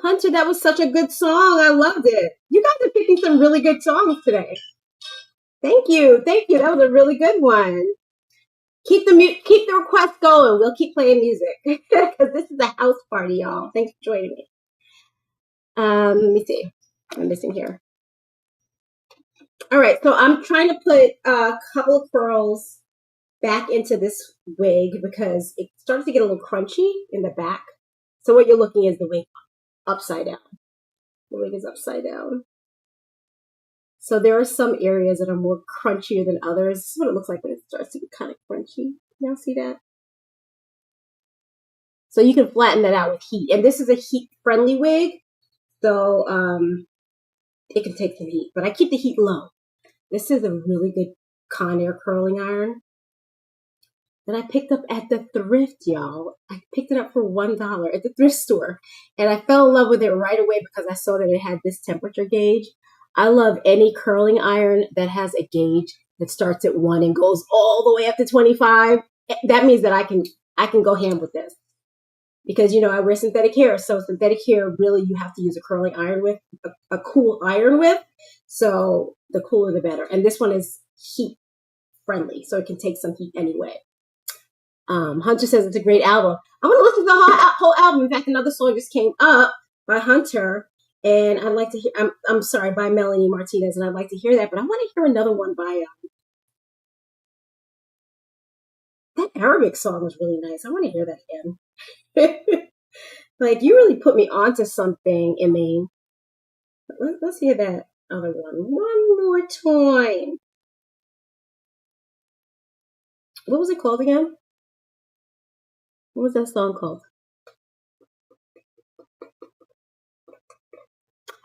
Hunter, that was such a good song. I loved it. You guys are picking some really good songs today. Thank you. Thank you. That was a really good one. Keep the request going. We'll keep playing music because this is a house party, y'all. Thanks for joining me. Let me see. I'm missing here. All right, so I'm trying to put a couple of curls back into this wig because it starts to get a little crunchy in the back. So what you're looking is the wig upside down. The wig is upside down. So there are some areas that are more crunchier than others. This is what it looks like when it starts to be kind of crunchy. Y'all see that? So you can flatten that out with heat. And this is a heat-friendly wig, so it can take some heat. But I keep the heat low. This is a really good Conair curling iron that I picked up at the thrift, y'all. I picked it up for $1 at the thrift store. And I fell in love with it right away because I saw that it had this temperature gauge. I love any curling iron that has a gauge that starts at 1 and goes all the way up to 25. That means that I can go ham with this. Because, you know, I wear synthetic hair. So synthetic hair, really, you have to use a curling iron with, a cool iron with. So the cooler, the better. And this one is heat friendly. So it can take some heat anyway. Hunter says it's a great album. I'm going to listen to the whole album. In fact, another song just came up by Hunter. And I'd like to hear, I'm sorry, by Melanie Martinez. And I'd like to hear that. But I want to hear another one by, that Arabic song was really nice. I want to hear that again. Like, you really put me onto something, Emmy. Let's hear that other one more time. What was it called again? What was that song called?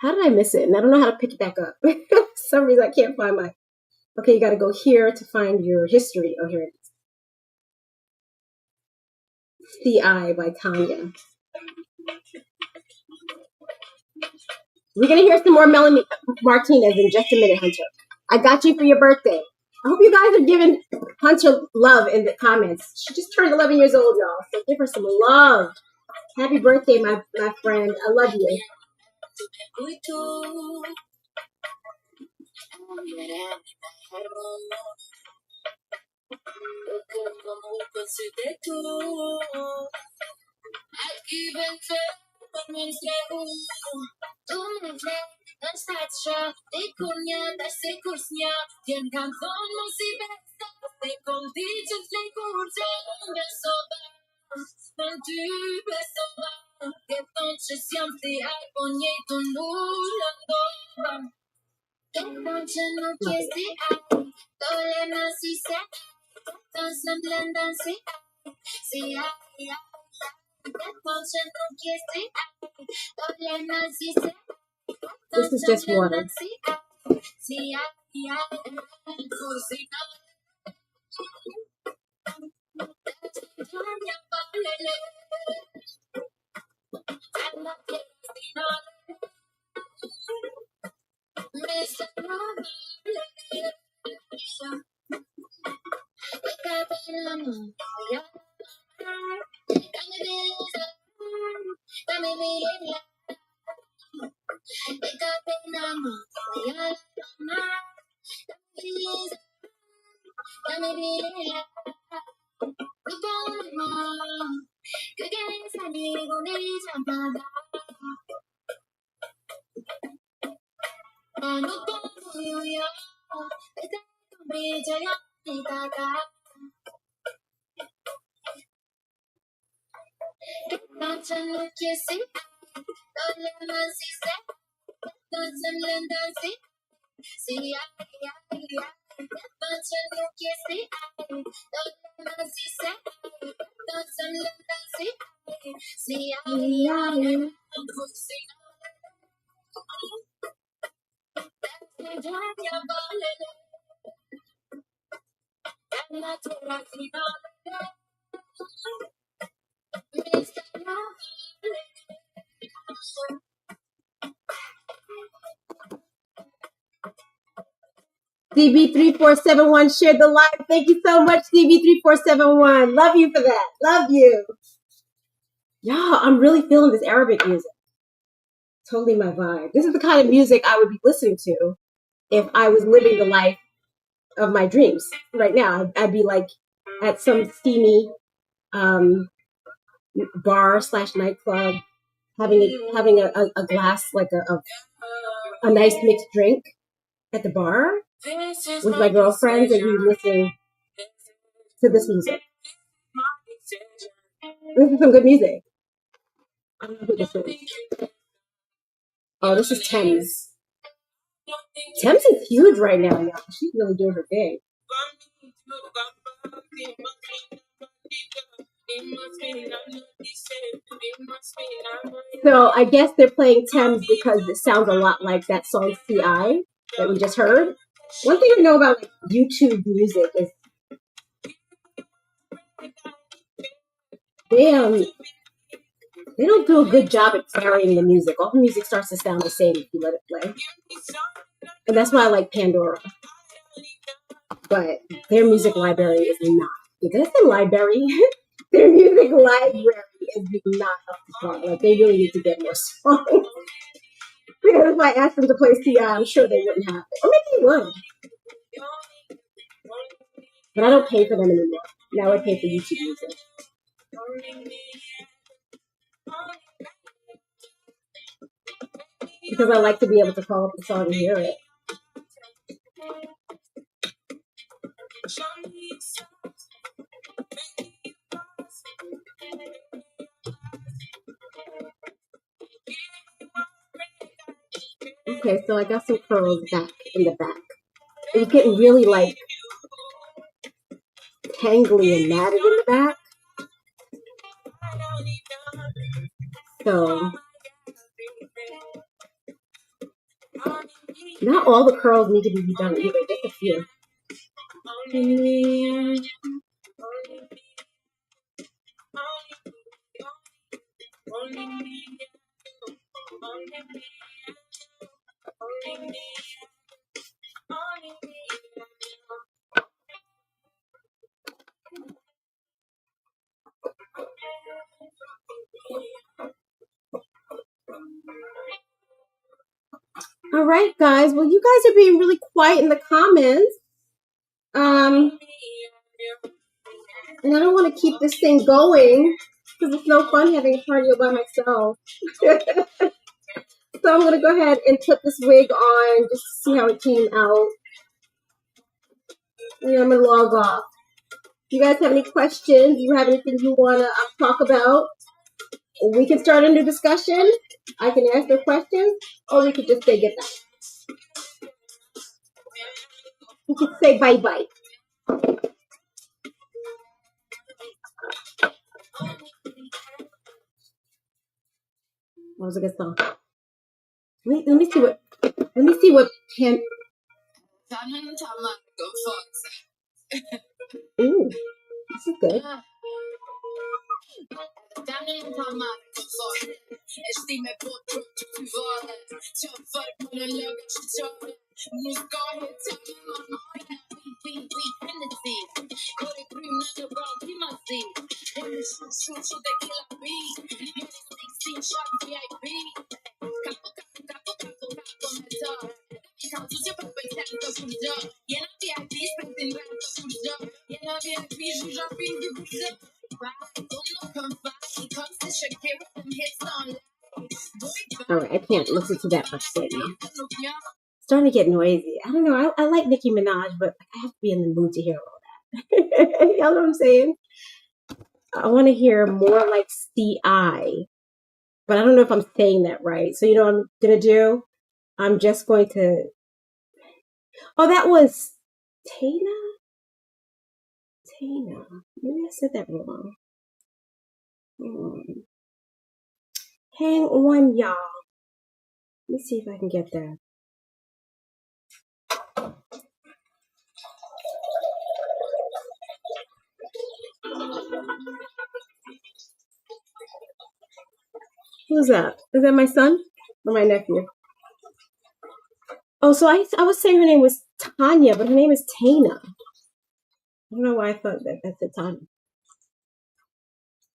How did I miss it? And I don't know how to pick it back up. For some reason, I can't find my... Okay, you got to go here to find your history. Oh, here it is. CI by Tanya. We're going to hear some more Melanie Martinez in just a minute, Hunter. I got you for your birthday. I hope you guys are giving Hunter love in the comments. She just turned 11 years old, y'all. So give her some love. Happy birthday, my friend. I love you. This is just water. DB3471 shared the live. Thank you so much, DB3471. Love you for that. Love you. Y'all, I'm really feeling this Arabic music. Totally my vibe. This is the kind of music I would be listening to if I was living the life of my dreams. Right now, I'd be like at some steamy bar / nightclub, having a glass, like a nice mixed drink at the bar with my girlfriends, and we listen to this music. This is some good music. I don't know who this is. Oh, this is Thames. Thames is huge right now, y'all. She's really doing her thing. So I guess they're playing Thames because it sounds a lot like that song CI that we just heard. One thing I know about like, YouTube music is they don't do a good job at varying the music. All the music starts to sound the same if you let it play. And that's why I like Pandora. But their music library is not. Did I say library? Their music library is not up to par. Like, they really need to get more songs. Because if I asked them to play CI, I'm sure they wouldn't have it. Or maybe they would. But I don't pay for them anymore. Now I pay for YouTube music. Because I like to be able to call up the song and hear it. Okay, so I got some curls back in the back. It was getting really like tangly and matted in the back. So not all the curls need to be redone either, just a few. All right, guys. Well, you guys are being really quiet in the comments. And I don't want to keep this thing going because it's no fun having a party all by myself. So I'm going to go ahead and put this wig on just to see how it came out. And I'm going to log off. If you guys have any questions, you have anything you want to talk about, we can start a new discussion. I can answer questions, or we could just say goodnight. We could say bye-bye. That was a good song. Let me see what can. Ooh, this is good. All right, I can't listen to that much right now. It's starting to get noisy. I don't know. I like Nicki Minaj, but I have to be in the mood to hear all that. Y'all know what I'm saying? I want to hear more like C.I., but I don't know if I'm saying that right. So you know what I'm going to do? I'm just going to... Oh, that was Tana? Maybe I said that wrong. Hang on, y'all. Let me see if I can get that. Who's that? Is that my son or my nephew? Oh, so I was saying her name was Tanya, but her name is Tana. I don't know why I thought that that's it, Tanya.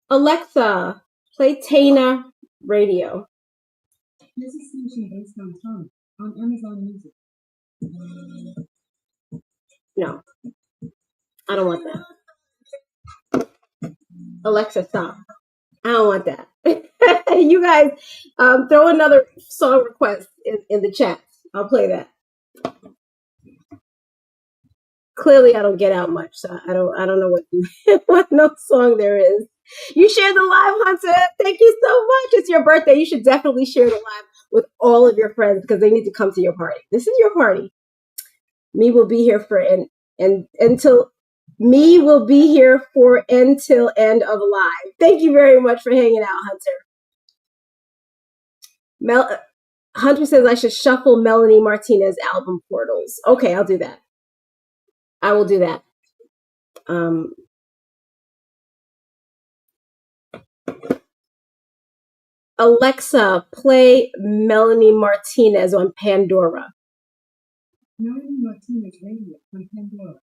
Alexa, play Tana radio. This is essentially based on Tana on Amazon Music. No, I don't want that. Alexa, stop. I don't want that. You guys, throw another song request in the chat. I'll play that. Clearly, I don't get out much, so I don't know what no song there is. You share the live, Hunter. Thank you so much. It's your birthday. You should definitely share the live with all of your friends because they need to come to your party. This is your party. Me will be here for until end of live. Thank you very much for hanging out, Hunter. Hunter says I should shuffle Melanie Martinez album portals. Okay, I'll do that. I will do that. Alexa, play Melanie Martinez on Pandora. Melanie Martinez radio on Pandora.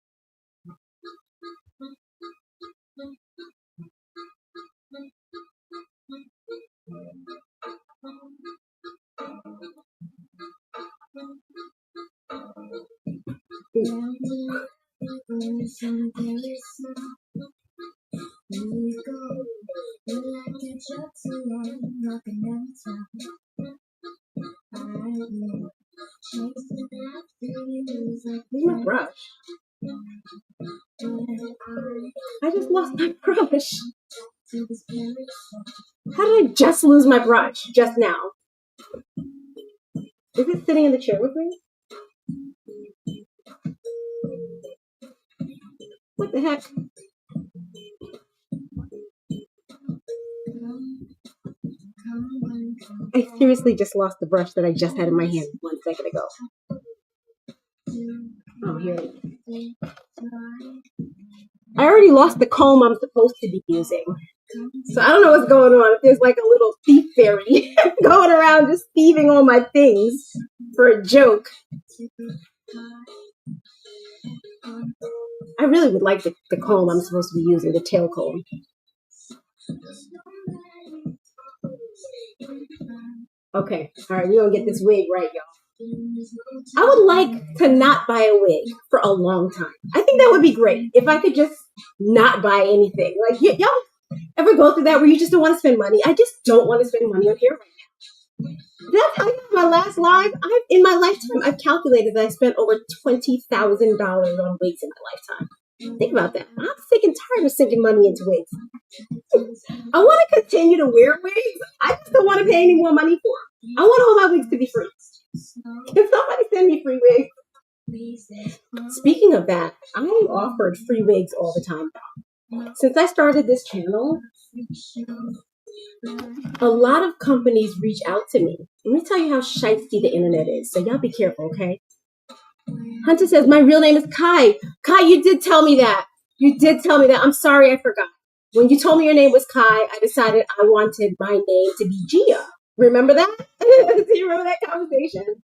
Where's my brush? I just lost my brush. How did I just lose my brush just now? Is it sitting in the chair with me? What the heck? I seriously just lost the brush that I just had in my hand 1 second ago. Oh, here it is. I already lost the comb I'm supposed to be using. So I don't know what's going on. If there's like a little thief fairy going around just thieving all my things for a joke. I really would like the comb I'm supposed to be using, the tail comb. Okay, all right, we're gonna get this wig right, y'all. I would like to not buy a wig for a long time. I think that would be great if I could just not buy anything. Like, y'all ever go through that where you just don't want to spend money? I just don't want to spend money on hair right now. Did I tell you my last live? In my lifetime, I've calculated that I spent over $20,000 on wigs in my lifetime. Think about that. I'm sick and tired of sinking money into wigs. I want to continue to wear wigs. I just don't want to pay any more money for them. I want all my wigs to be free. Can somebody send me free wigs? Speaking of that, I am offered free wigs all the time. Since I started this channel, a lot of companies reach out to me. Let me tell you how shifty the internet is. So y'all be careful, okay? Hunter says, my real name is Kai. Kai, you did tell me that. You did tell me that. I'm sorry, I forgot. When you told me your name was Kai, I decided I wanted my name to be Gia. Remember that? Do you remember that conversation?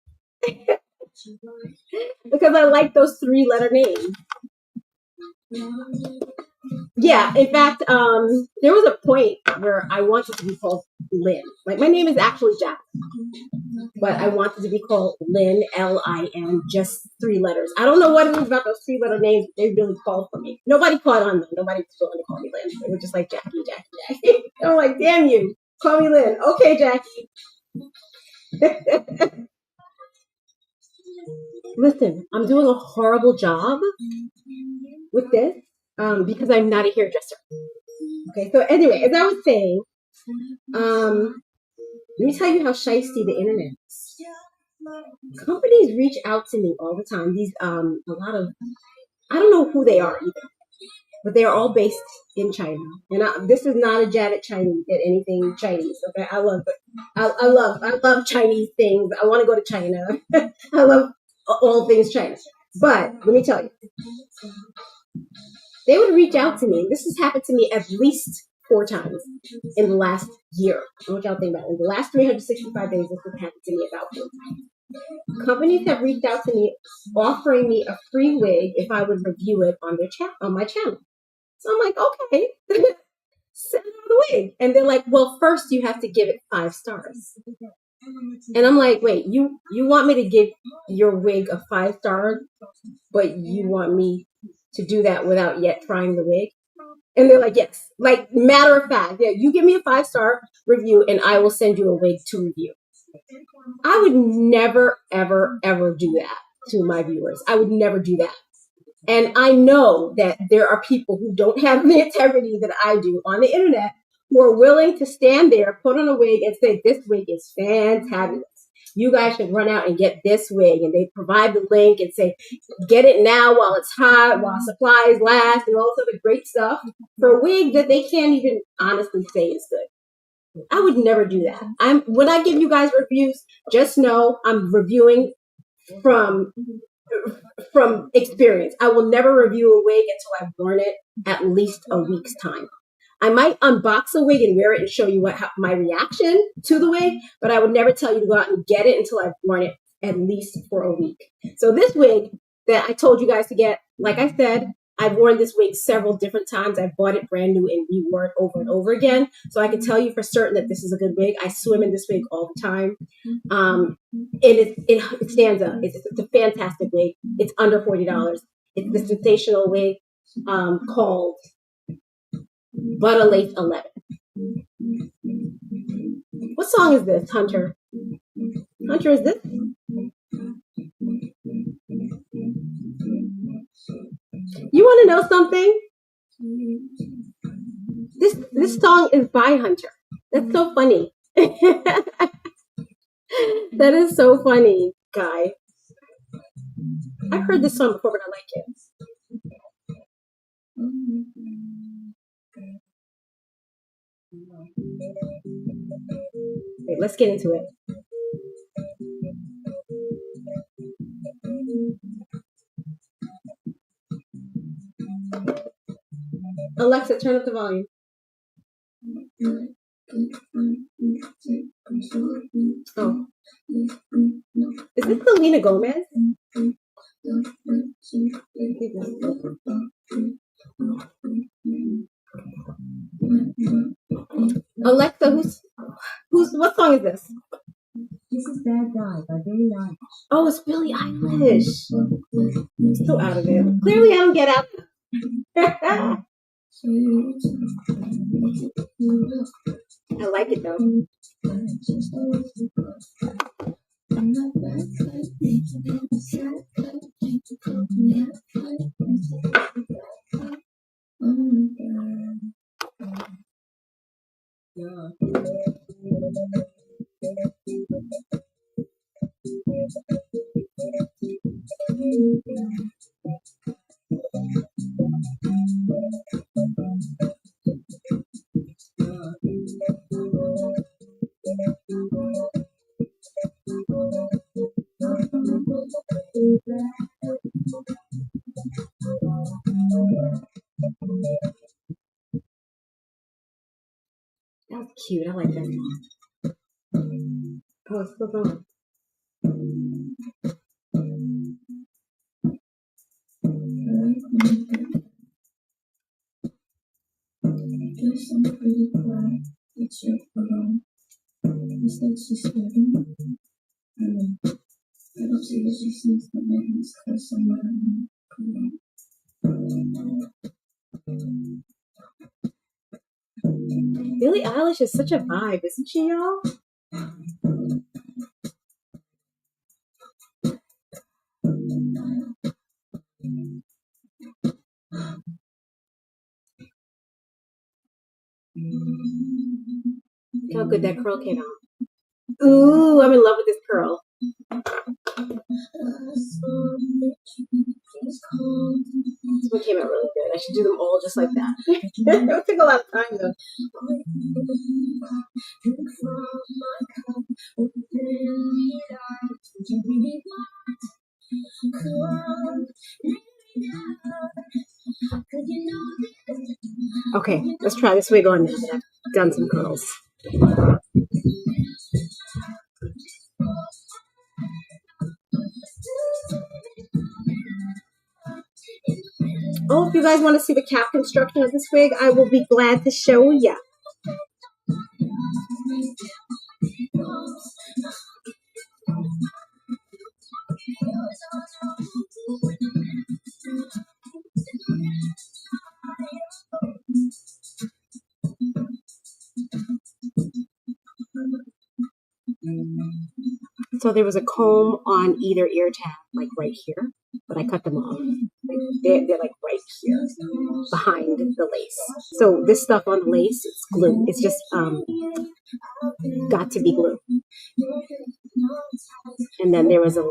Because I like those 3-letter names. Yeah, in fact, there was a point where I wanted to be called Lynn. Like, my name is actually Jack, but I wanted to be called Lynn, Lin, just 3 letters. I don't know what it is about those 3-letter names. They really called for me. Nobody caught on them. Nobody was willing to call me Lynn. They were just like, Jackie, Jackie, Jackie. I'm like, damn you. Call me Lynn. Okay, Jackie. Listen, I'm doing a horrible job with this because I'm not a hairdresser. Okay, so anyway, as I was saying, let me tell you how shiesty the internet is. Companies reach out to me all the time. These a lot of, I don't know who they are either, but they are all based in China. And this is not a jab at Chinese, at anything Chinese. Okay, I love Chinese things. I want to go to China. I love all things China. But let me tell you, they would reach out to me. This has happened to me at least 4 times in the last year. I want y'all to think about it. In the last 365 days, this has happened to me about 4 times. Companies have reached out to me offering me a free wig if I would review it on my channel. So I'm like, okay, send them the wig. And they're like, well, first you have to give it 5 stars. And I'm like, wait, you want me to give your wig a 5 star, but you want me to do that without yet trying the wig? And they're like, yes. Like, matter of fact, yeah, you give me a 5-star review and I will send you a wig to review. I would never, ever, ever do that to my viewers. I would never do that. And I know that there are people who don't have the integrity that I do on the internet who are willing to stand there, put on a wig and say, this wig is fantabulous. You guys should run out and get this wig. And they provide the link and say, get it now while it's hot, while supplies last, and all this other great stuff for a wig that they can't even honestly say is good. I would never do that. When I give you guys reviews, just know I'm reviewing from experience. I will never review a wig until I've worn it at least a week's time. I might unbox a wig and wear it and show you my reaction to the wig, but I would never tell you to go out and get it until I've worn it at least for a week. So this wig that I told you guys to get, like I said, I've worn this wig several different times. I bought it brand new and rewore it over and over again. So I can tell you for certain that this is a good wig. I swim in this wig all the time. And it stands up. It's a fantastic wig. It's under $40. It's the sensational wig called Butter Lace 11. What song is this, Hunter? Hunter, is this? You want to know something? This song is by Hunter. That's so funny. That is so funny, Guy. I've heard this song before, but I like it. Wait, let's get into it. Alexa, turn up the volume. Oh. Is this Selena Gomez? Alexa, what song is this? This is Bad Guy by Billie Eilish. Oh, it's Billie Eilish. I'm still out of it. Clearly, I don't get out. I like it though. That's cute. I like that. Oh, it's still going. There's some pretty quiet. It's your phone. Is that she's ready? I don't see that she sees the man's cause somewhere in Billie Eilish is such a vibe, isn't she, y'all? Look how good that curl came out. Ooh, I'm in love with this curl. This one came out really good. I should do them all just like that. It would take a lot of time though. Okay, let's try this wig on now that I've done some curls. Oh, if you guys want to see the cap construction of this wig, I will be glad to show ya. So there was a comb on either ear tab, like right here, but I cut them off. They're like right here, behind the lace. So this stuff on the lace, it's glue. It's just got to be glue. And then there was a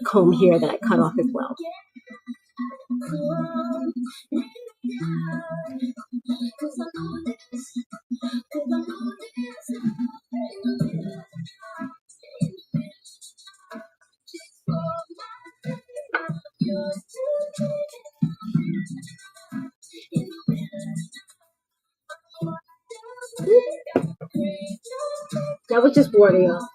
comb here that I cut off as well. That was just water, y'all.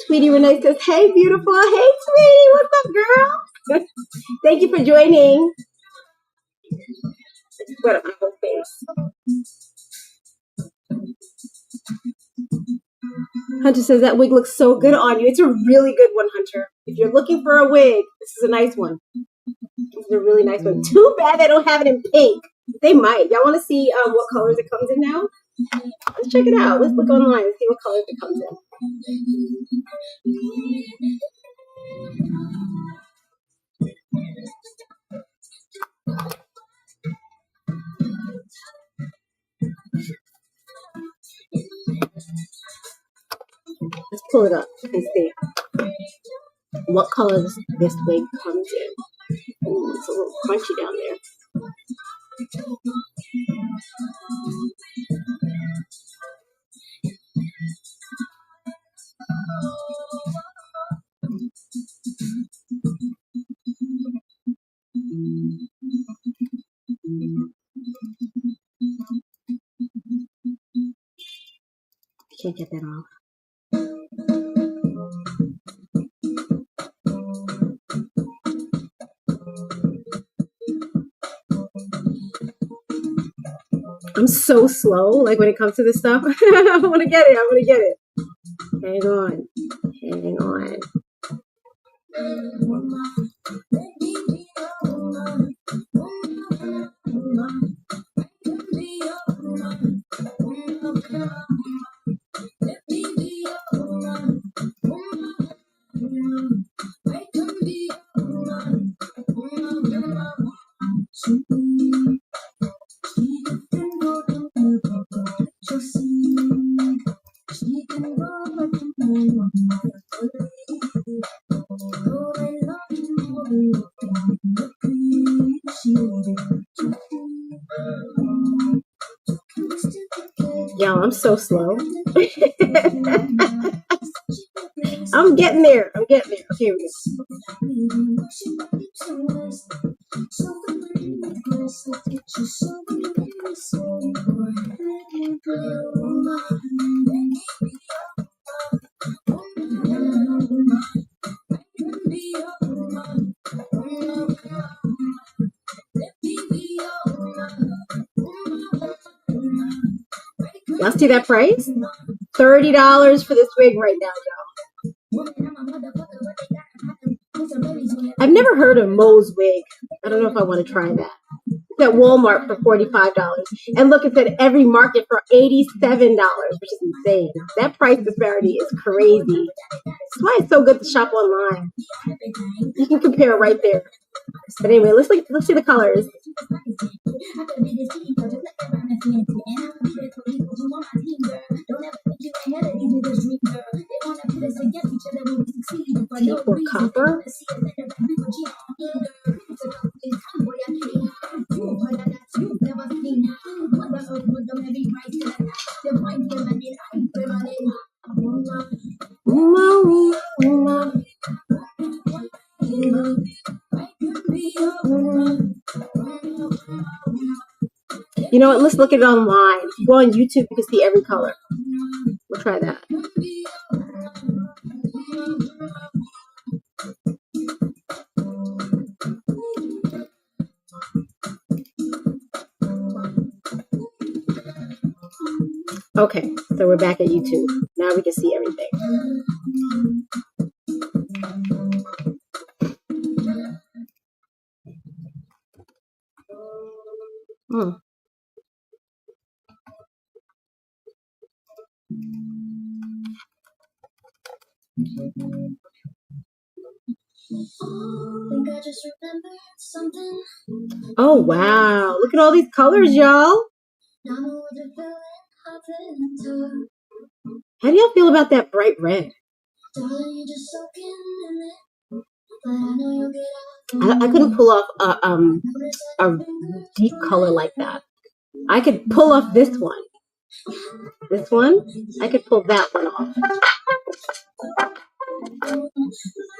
Sweetie Renee says, hey, beautiful. Hey, sweetie. What's up, girl? Thank you for joining. Wet up my whole face. Hunter says, that wig looks so good on you. It's a really good one, Hunter. If you're looking for a wig, this is a nice one. This is a really nice one. Too bad they don't have it in pink. They might. Y'all want to see what colors it comes in now? Let's check it out. Let's look online and see what colors it comes in. Let's pull it up and see what colors this wig comes in. Ooh, it's a little crunchy down there. Can't get that off. I'm so slow, like when it comes to this stuff. I want to get it. I want to get it. Hang on. Hang on. Y'all, I'm so slow. I'm getting there. I'm getting there. Okay, here we Y'all see that price? $30 for this wig right now, y'all. I've never heard of Moe's wig. I don't know if I want to try that. It's at Walmart for $45. And look, it's at every market for $87, which is insane. That price disparity is crazy. That's why it's so good to shop online. You can compare right there. But anyway, let's see the colors. Or copper. You know what? Let's look at it online. If you go on YouTube, you can see every color. We'll try that. Okay, so we're back at YouTube. Now we can see everything. Oh wow, look at all these colors, y'all. How do y'all feel about that bright red? I couldn't pull off a deep color like that. I could pull off this one. This one, I could pull that one off.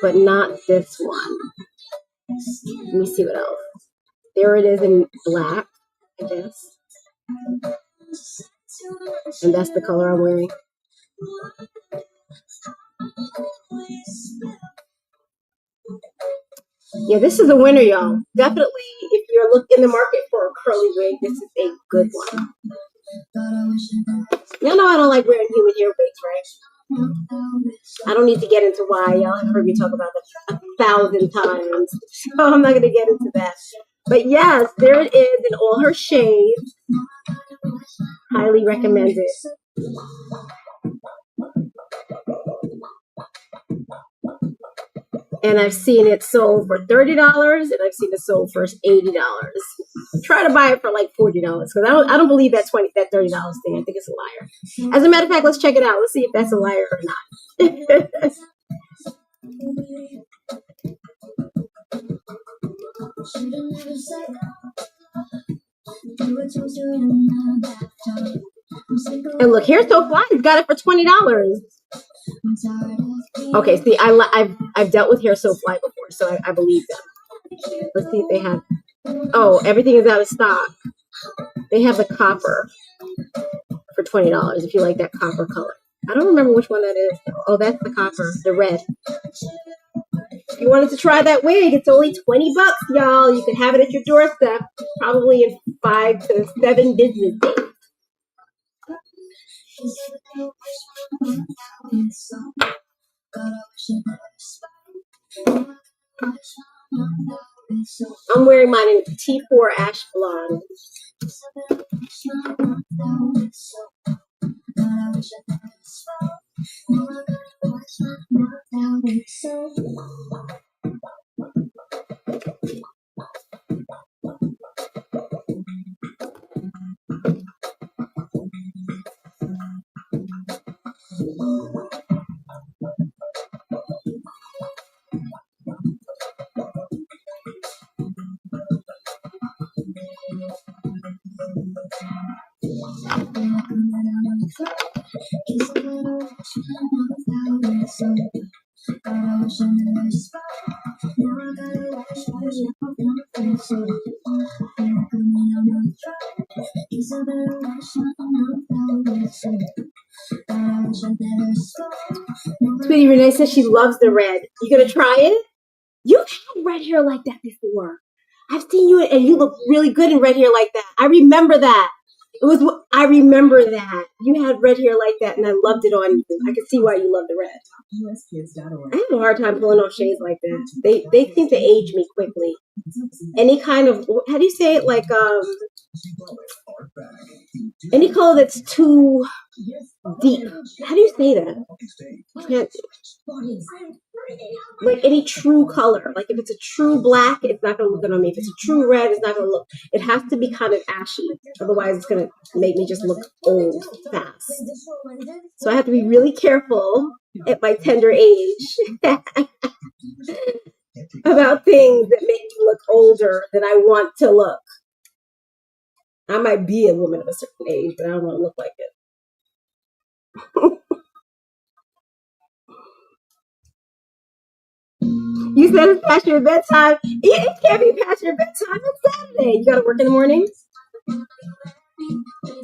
But not this one. Let me see what else. There it is in black, I guess. And that's the color I'm wearing. Yeah, this is a winner, y'all. Definitely, if you're in the market for a curly wig, this is a good one. Y'all know I don't like wearing human hair wigs, right? I don't need to get into why. Y'all have heard me talk about that 1,000 times. So I'm not going to get into that. But yes, there it is in all her shades. Highly recommend it. And I've seen it sold for $30, and I've seen it sold for $80. Try to buy it for like $40 because I don't believe that $30 thing. I think it's a liar. As a matter of fact, let's check it out. Let's see if that's a liar or not. And look, Hair So Fly got it for $20. Okay, see, I've dealt with Hair So Fly before, so I believe them. Let's see if they have. Oh, everything is out of stock. They have the copper for $20 if you like that copper color. I don't remember which one that is. Oh, that's the copper, the red. If you wanted to try that wig, it's only $20, y'all. You can have it at your doorstep, probably in 5 to 7 business days. I'm wearing mine in T4 Ash Blonde. Sweetie Renee says she loves the red. You gonna try it? You've had red hair like that before. I've seen you, and you look really good in red hair like that. I remember that. I remember that. You had red hair like that, and I loved it on you. I can see why you love the red. I have a hard time pulling off shades like that. They seem to age me quickly. Any kind of, how do you say it? Like, any color that's too deep. How do you say that? Can't, like any true color. Like if it's a true black, it's not going to look good on me. If it's a true red, it's not going to look. It has to be kind of ashy. Otherwise, it's going to make me just look old fast. So I have to be really careful at my tender age about things that make me look older than I want to look. I might be a woman of a certain age, but I don't want to look like it. You said it's past your bedtime. It can't be past your bedtime. It's Saturday. You got to work in the mornings?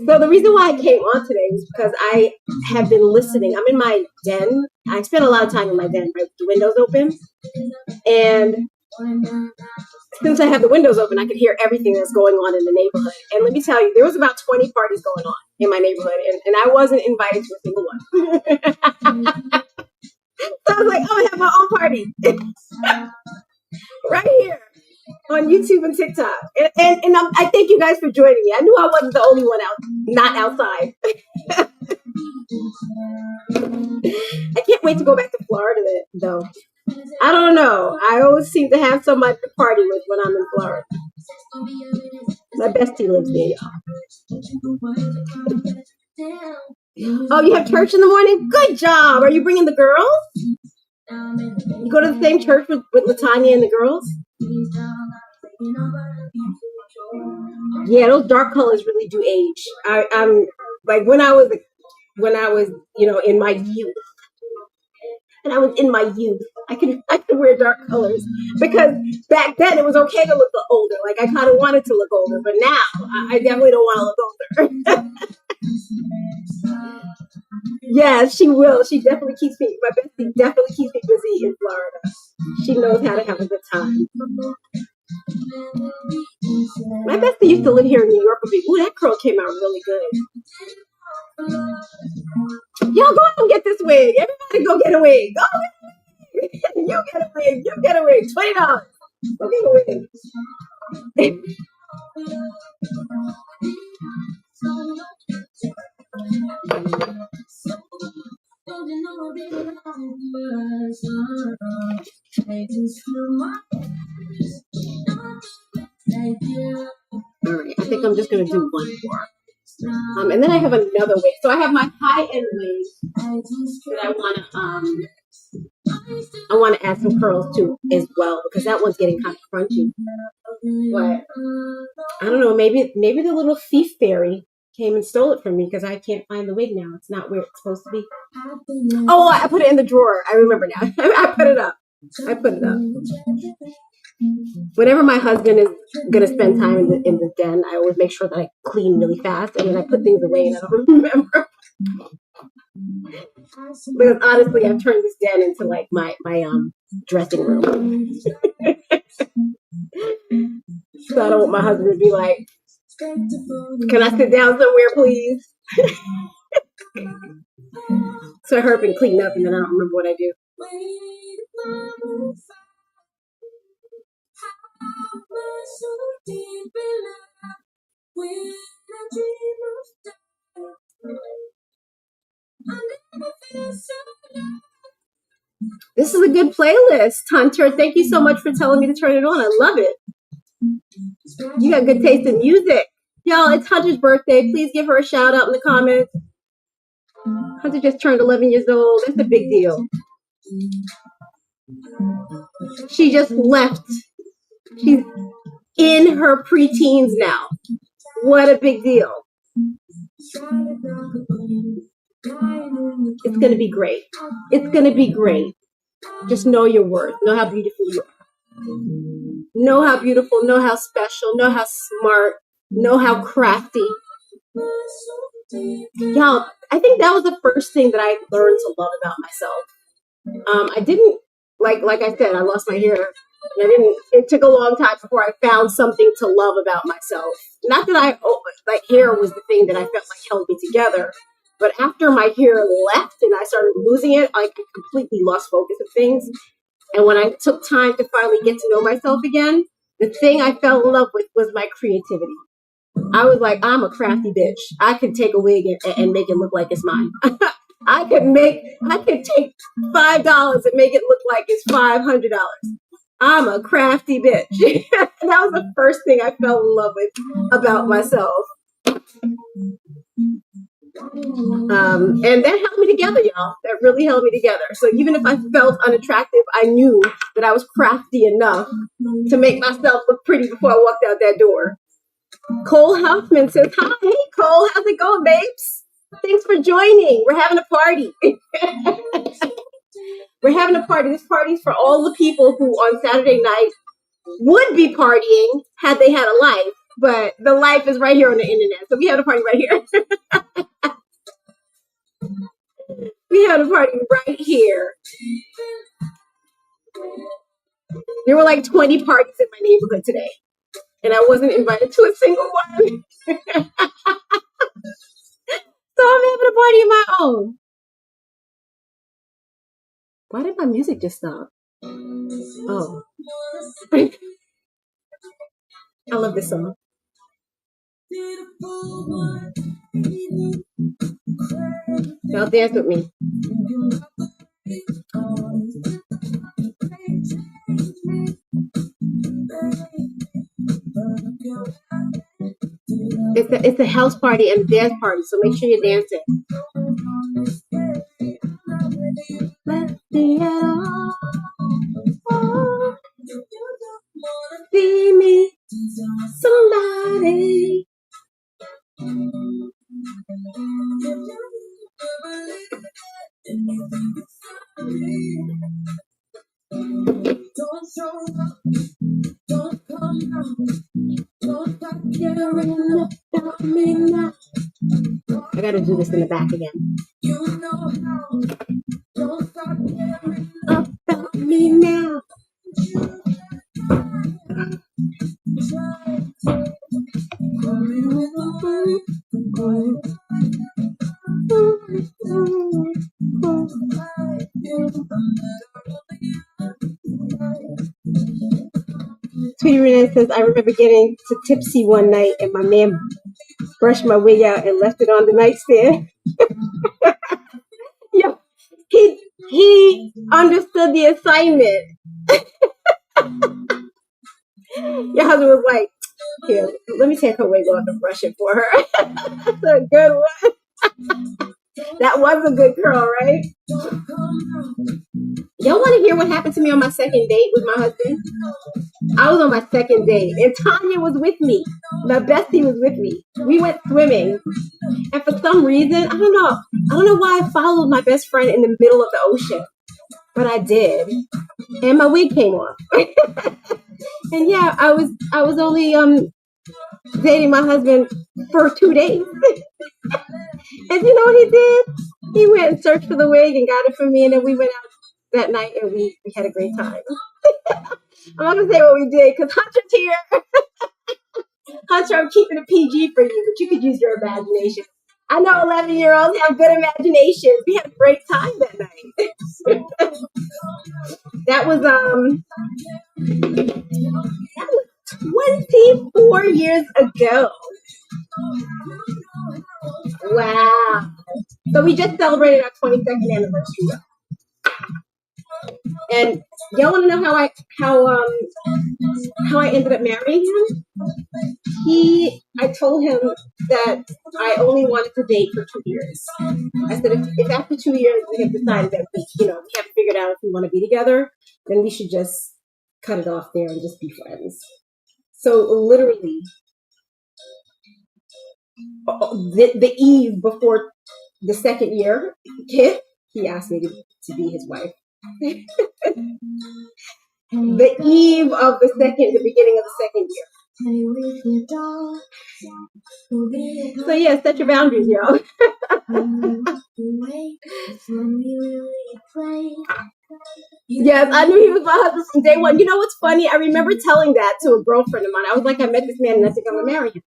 So the reason why I came on today was because I have been listening. I'm in my den. I spend a lot of time in my den, right, with the windows open. And since I have the windows open, I could hear everything that's going on in the neighborhood. And let me tell you, there was about 20 parties going on in my neighborhood, and I wasn't invited to a single one. So I was like, oh, I have my own party right here on YouTube and TikTok. And I thank you guys for joining me. I knew I wasn't the only one not outside. I can't wait to go back to Florida, though. I don't know. I always seem to have somebody to party with when I'm in Florida. My bestie lives there, y'all. Oh, you have church in the morning? Good job. Are you bringing the girls? You go to the same church with Latanya and the girls? Yeah, those dark colors really do age. I'm like when I was in my youth. And I was in my youth. I could wear dark colors because back then it was okay to look older. Like I kind of wanted to look older, but now I definitely don't want to look older. Yes, she will. She definitely keeps me. My bestie definitely keeps me busy in Florida. She knows how to have a good time. My bestie used to live here in New York with me. Ooh, that curl came out really good. Y'all go out and get this wig. Everybody go get a wig. Go get a wig. You get a wig. You get a wig. $20. Go get a wig. All right, I think I'm just going to do one more. And then I have another wig. So I have my high-end wig that I want to add some curls to as well because that one's getting kind of crunchy. But I don't know, maybe the little thief fairy came and stole it from me because I can't find the wig now. It's not where it's supposed to be. Oh, I put it in the drawer. I remember now. I put it up. Whenever my husband is going to spend time in the den, I always make sure that I clean really fast and then I put things away and I don't remember. Because honestly, I've turned this den into like my dressing room. So I don't want my husband to be like, "Can I sit down somewhere, please?" So I hurry and clean up, and then I don't remember what I do. This is a good playlist, Hunter. Thank you so much for telling me to turn it on. I love it. You got good taste in music. Y'all, it's Hunter's birthday. Please give her a shout out in the comments. Hunter just turned 11 years old. That's a big deal. She just left. She's in her preteens now. What a big deal. It's going to be great. It's going to be great. Just know your worth. Know how beautiful you are. Know how beautiful. Know how special. Know how smart. Know how crafty. Y'all, I think that was the first thing that I learned to love about myself. I didn't, like I said, I lost my hair. And it took a long time before I found something to love about myself. Not that hair was the thing that I felt like held me together. But after my hair left and I started losing it, I completely lost focus of things. And when I took time to finally get to know myself again, the thing I fell in love with was my creativity. I was like, I'm a crafty bitch. I could take a wig and make it look like it's mine. I could take $5 and make it look like it's $500. I'm a crafty bitch. That was the first thing I fell in love with about myself. And that held me together, y'all. That really held me together. So even if I felt unattractive, I knew that I was crafty enough to make myself look pretty before I walked out that door. Cole Huffman says, hi, hey Cole, how's it going, babes? Thanks for joining. We're having a party. We're having a party. This party's for all the people who on Saturday night would be partying had they had a life, but the life is right here on the internet. So we have a party right here. We had a party right here. There were like 20 parties in my neighborhood today, and I wasn't invited to a single one. So I'm having a party of my own. Why did my music just stop? Oh. I love this song. Y'all dance with me. It's a house party and a dance party, so make sure you're dancing. See me, somebody. Don't show up, don't come out, don't stop caring about me now. I gotta do this in the back again. You know how, don't stop caring about me now. Tweety Renee says, I remember getting to tipsy one night and my man brushed my wig out and left it on the nightstand. Yo, he understood the assignment. Your husband was like, here, let me take her wig off and brush it for her. That's a good one. That was a good girl, right? Y'all want to hear what happened to me on my second date with my husband? I was on my second date, and Tanya was with me. My bestie was with me. We went swimming, and for some reason, I don't know why I followed my best friend in the middle of the ocean, but I did, and my wig came off. And yeah, I was only dating my husband for 2 days. And you know what he did? He went and searched for the wig and got it for me, and then we went out that night and we had a great time. I'm not gonna say what we did because Hunter's here. Hunter, I'm keeping it PG for you, but you could use your imagination. I know 11-year-olds have good imaginations. We had a great time that night. That was 24 years ago. Wow. So we just celebrated our 22nd anniversary. And y'all want to know how I ended up marrying him? I told him that I only wanted to date for 2 years. I said if after 2 years we have decided that we haven't figured out if we want to be together, then we should just cut it off there and just be friends. So literally, the eve before the second year hit, he asked me to be his wife. The eve of the beginning of the second year. So yeah, set your boundaries, y'all. Yes, I knew he was my husband from day one. You know what's funny? I remember telling that to a girlfriend of mine. I was like, I met this man and I think I'm gonna marry him.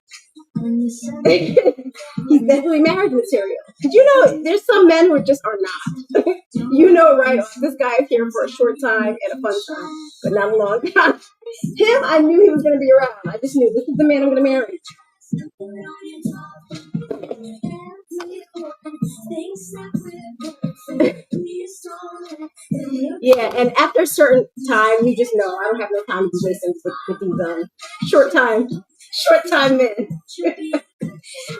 He's definitely marriage material. Did you know there's some men who just are not? You know, right? This guy is here for a short time and a fun time, but not a long time. Him, I knew he was going to be around. I just knew this is the man I'm going to marry. Yeah, and after a certain time, you just know I don't have no time to be wasting with these short time men.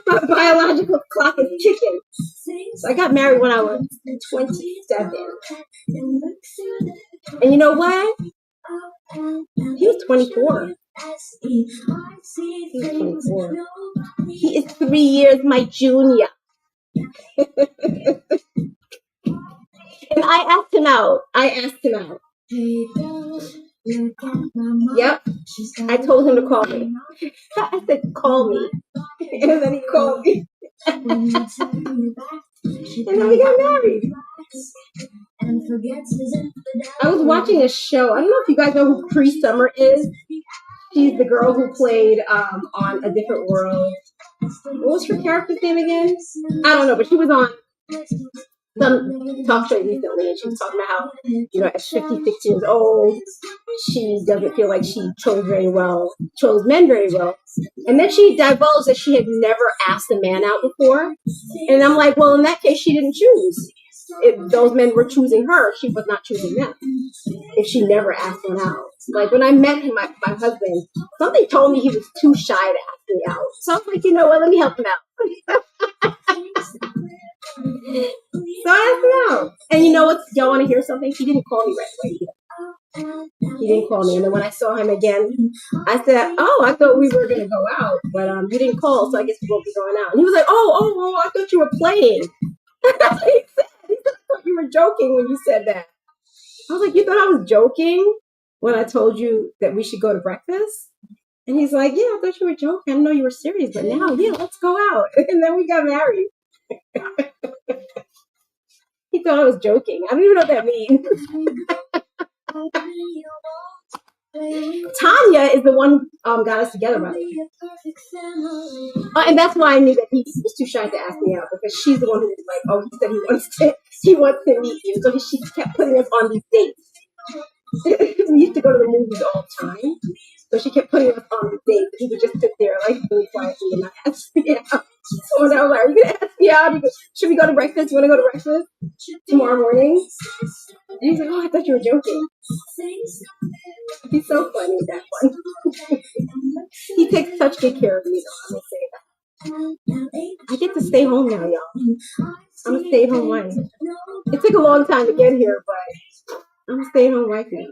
My biological clock is ticking. So I got married when I was 27. And you know what? He was 24. He was 24. He is 3 years my junior. And I asked him out. Yep. I told him to call me. I said, call me. And then he called me. And then we got married. I was watching a show. I don't know if you guys know who Cree Summer is. She's the girl who played on A Different World. What was her character's name again? I don't know, but she was on some talk show recently, and she was talking about how, at 56 years old, she doesn't feel like she chose men very well. And then she divulged that she had never asked a man out before. And I'm like, well, in that case, she didn't choose. If those men were choosing her, she was not choosing them. If she never asked one out. Like when I met him, my husband, something told me he was too shy to ask me out. So I was like, you know what, let me help him out. So I asked him out. And you know what? Y'all want to hear something? He didn't call me right away either. He didn't call me. And then when I saw him again, I said, oh, I thought we were going to go out. But you didn't call, so I guess we won't be going out. And he was like, oh, I thought you were playing. That's what he said. He said, I thought you were joking when you said that. I was like, you thought I was joking when I told you that we should go to breakfast? And he's like, yeah, I thought you were joking. I didn't know you were serious. But now, yeah, let's go out. And then we got married. He thought I was joking. I don't even know what that means. Tanya is the one who got us together, by the way. And that's why I knew that he was too shy to ask me out, because she's the one who was like, oh, he said he wants to meet you. So she kept putting us on these dates. We used to go to the movies all the time. So she kept putting us on these dates. He would just sit there like really quietly and not ask me out. So when I was like, are you going to ask me out? He goes, should we go to breakfast? You want to go to breakfast tomorrow morning? And he's like, oh, I thought you were joking. He's so funny, that one. He takes such good care of me, though. I'm going to say that. I get to stay home now, y'all. I'm a stay-at-home wife. It took a long time to get here, but I'm a stay-at-home wife now.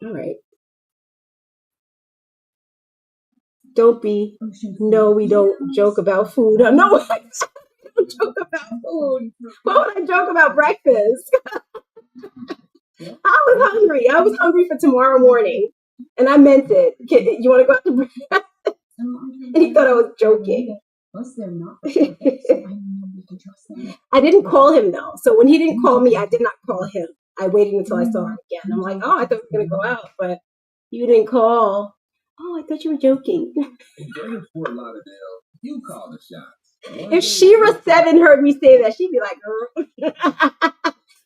All right. No, we don't joke about food. No, I don't joke about food. Why would I joke about breakfast? I was hungry. I was hungry for tomorrow morning. And I meant it. You want to go out to breakfast? And he thought I was joking. I didn't call him though. So when he didn't call me, I did not call him. I waited until I saw him again. I'm like, oh, I thought we were going to go out, but you didn't call. Oh, I thought you were joking. You call the shots. If Shira7 heard me say that, she'd be like, girl.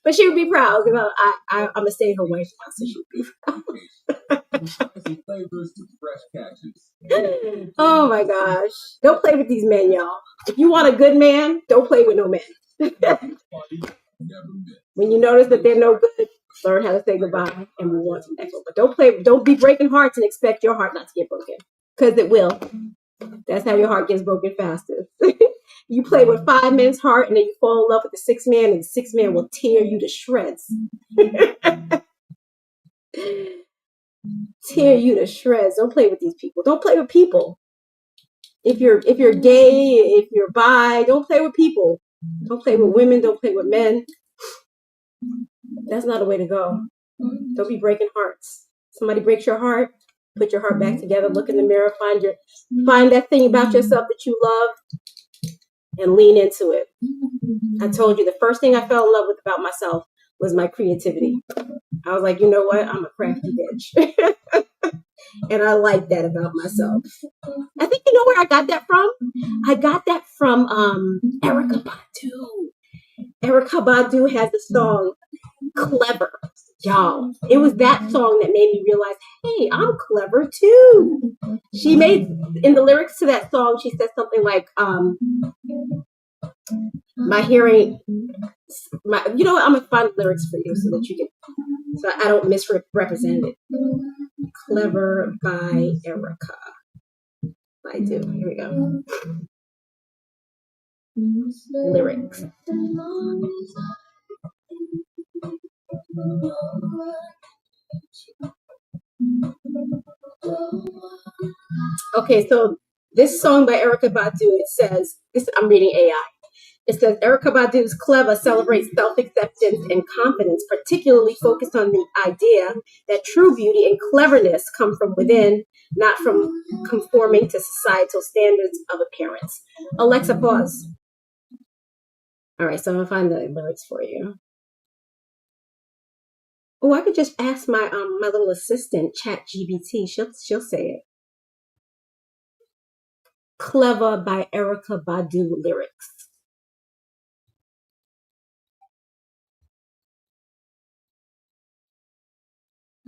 But she would be proud because I'm going to say her wife now, so she would be proud. Oh my gosh. Don't play with these men, y'all. If you want a good man, don't play with no men. When you notice that they're no good, learn how to say goodbye and move on to the next one. But don't be breaking hearts and expect your heart not to get broken. Because it will. That's how your heart gets broken fastest. You play with 5 men's heart and then you fall in love with the 6th man, and the 6th man will tear you to shreds. Tear you to shreds. Don't play with these people. Don't play with people. If you're gay, if you're bi, don't play with people. Don't play with women. Don't play with men. That's not a way to go. Don't be breaking hearts. Somebody breaks your heart, put your heart back together, look in the mirror, find that thing about yourself that you love, and lean into it. I told you the first thing I fell in love with about myself was my creativity. I was like, you know what? I'm a crafty bitch. And I like that about myself. I think you know where I got that from? I got that from Erykah Badu. Erykah Badu has a song, Clever. Y'all, it was that song that made me realize, hey, I'm clever too. She made, in the lyrics to that song, she said something like, my hearing, you know what, I'm going to find lyrics for you so that you can, so I don't misrepresent it. Clever by Erykah Badu. Here we go. Lyrics. Okay, so this song by Erykah Badu, it says, I'm reading AI. It says, Erykah Badu's Clever celebrates self-acceptance and confidence, particularly focused on the idea that true beauty and cleverness come from within, not from conforming to societal standards of appearance. Alexa, pause. All right, so I'm going to find the lyrics for you. Oh, I could just ask my my little assistant, ChatGPT. She'll say it. Clever by Erykah Badu lyrics.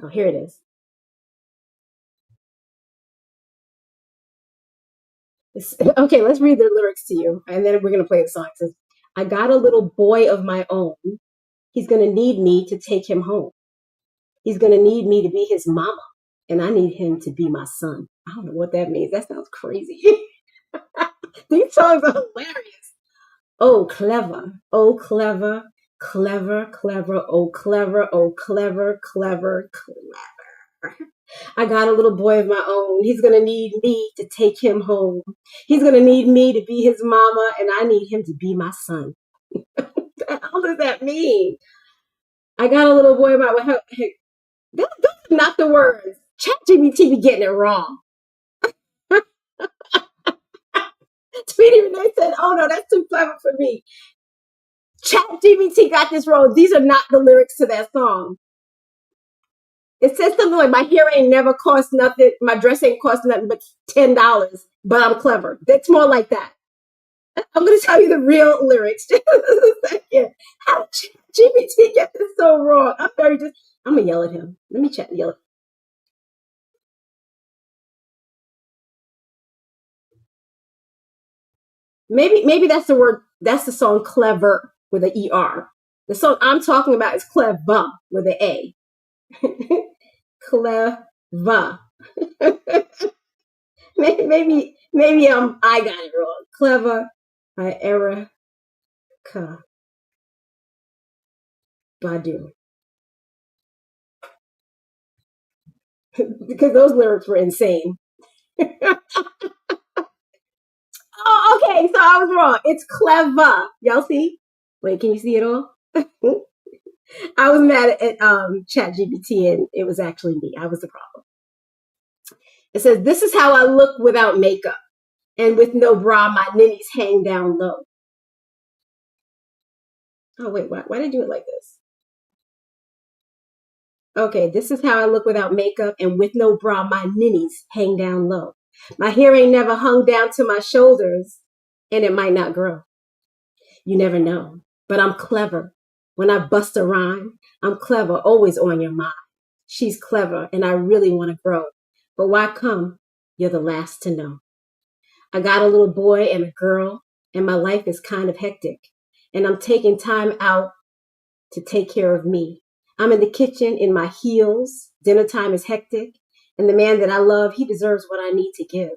Oh, here it is. Okay, let's read the lyrics to you, and then we're going to play the song. It says, I got a little boy of my own. He's going to need me to take him home. He's going to need me to be his mama, and I need him to be my son. I don't know what that means. That sounds crazy. These songs are hilarious. Oh, clever. Oh, clever. Clever, clever. Oh, clever. Oh, clever, clever, clever. I got a little boy of my own. He's going to need me to take him home. He's going to need me to be his mama, and I need him to be my son. What the hell does that mean? I got a little boy of my own. Those are not the words. ChatGPT be getting it wrong. Tweety Renee said, oh no, that's too clever for me. ChatGPT got this wrong. These are not the lyrics to that song. It says something like, my hair ain't never cost nothing, my dress ain't cost nothing but $10, but I'm clever. That's more like that. I'm going to tell you the real lyrics. Just a second. How did GPT get this so wrong? I'm going to yell at him. Let me chat and yell at him. Maybe that's the word, that's the song Clever with an ER. The song I'm talking about is Clever with an A. Clever. maybe I got it wrong. Clever by Erykah Badu. Because those lyrics were insane. Oh, okay, so I was wrong. It's clever. Y'all see? Wait, can you see it all? I was mad at ChatGPT, and it was actually me. I was the problem. It says, "This is how I look without makeup, and with no bra, my ninnies hang down low." Oh wait, why did I do it like this? Okay, this is how I look without makeup, and with no bra, my ninnies hang down low. My hair ain't never hung down to my shoulders, and it might not grow. You never know, but I'm clever. When I bust a rhyme, I'm clever, always on your mind. She's clever, and I really want to grow. But why come? You're the last to know. I got a little boy and a girl, and my life is kind of hectic. And I'm taking time out to take care of me. I'm in the kitchen in my heels. Dinner time is hectic. And the man that I love, he deserves what I need to give.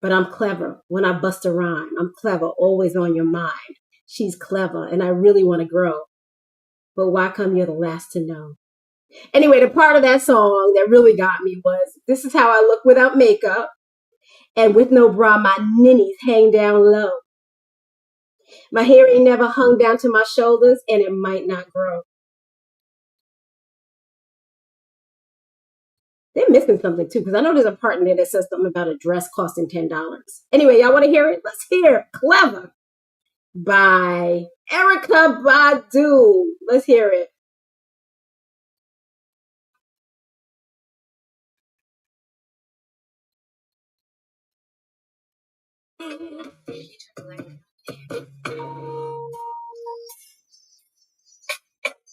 But I'm clever when I bust a rhyme. I'm clever, always on your mind. She's clever, and I really want to grow. But why come you're the last to know? Anyway, the part of that song that really got me was, "This is how I look without makeup, and with no bra, my ninnies hang down low. My hair ain't never hung down to my shoulders, and it might not grow." They're missing something too, because I know there's a part in there that says something about a dress costing $10. Anyway, y'all want to hear it? Let's hear it. "Clever" by Erica Badu. Let's hear it.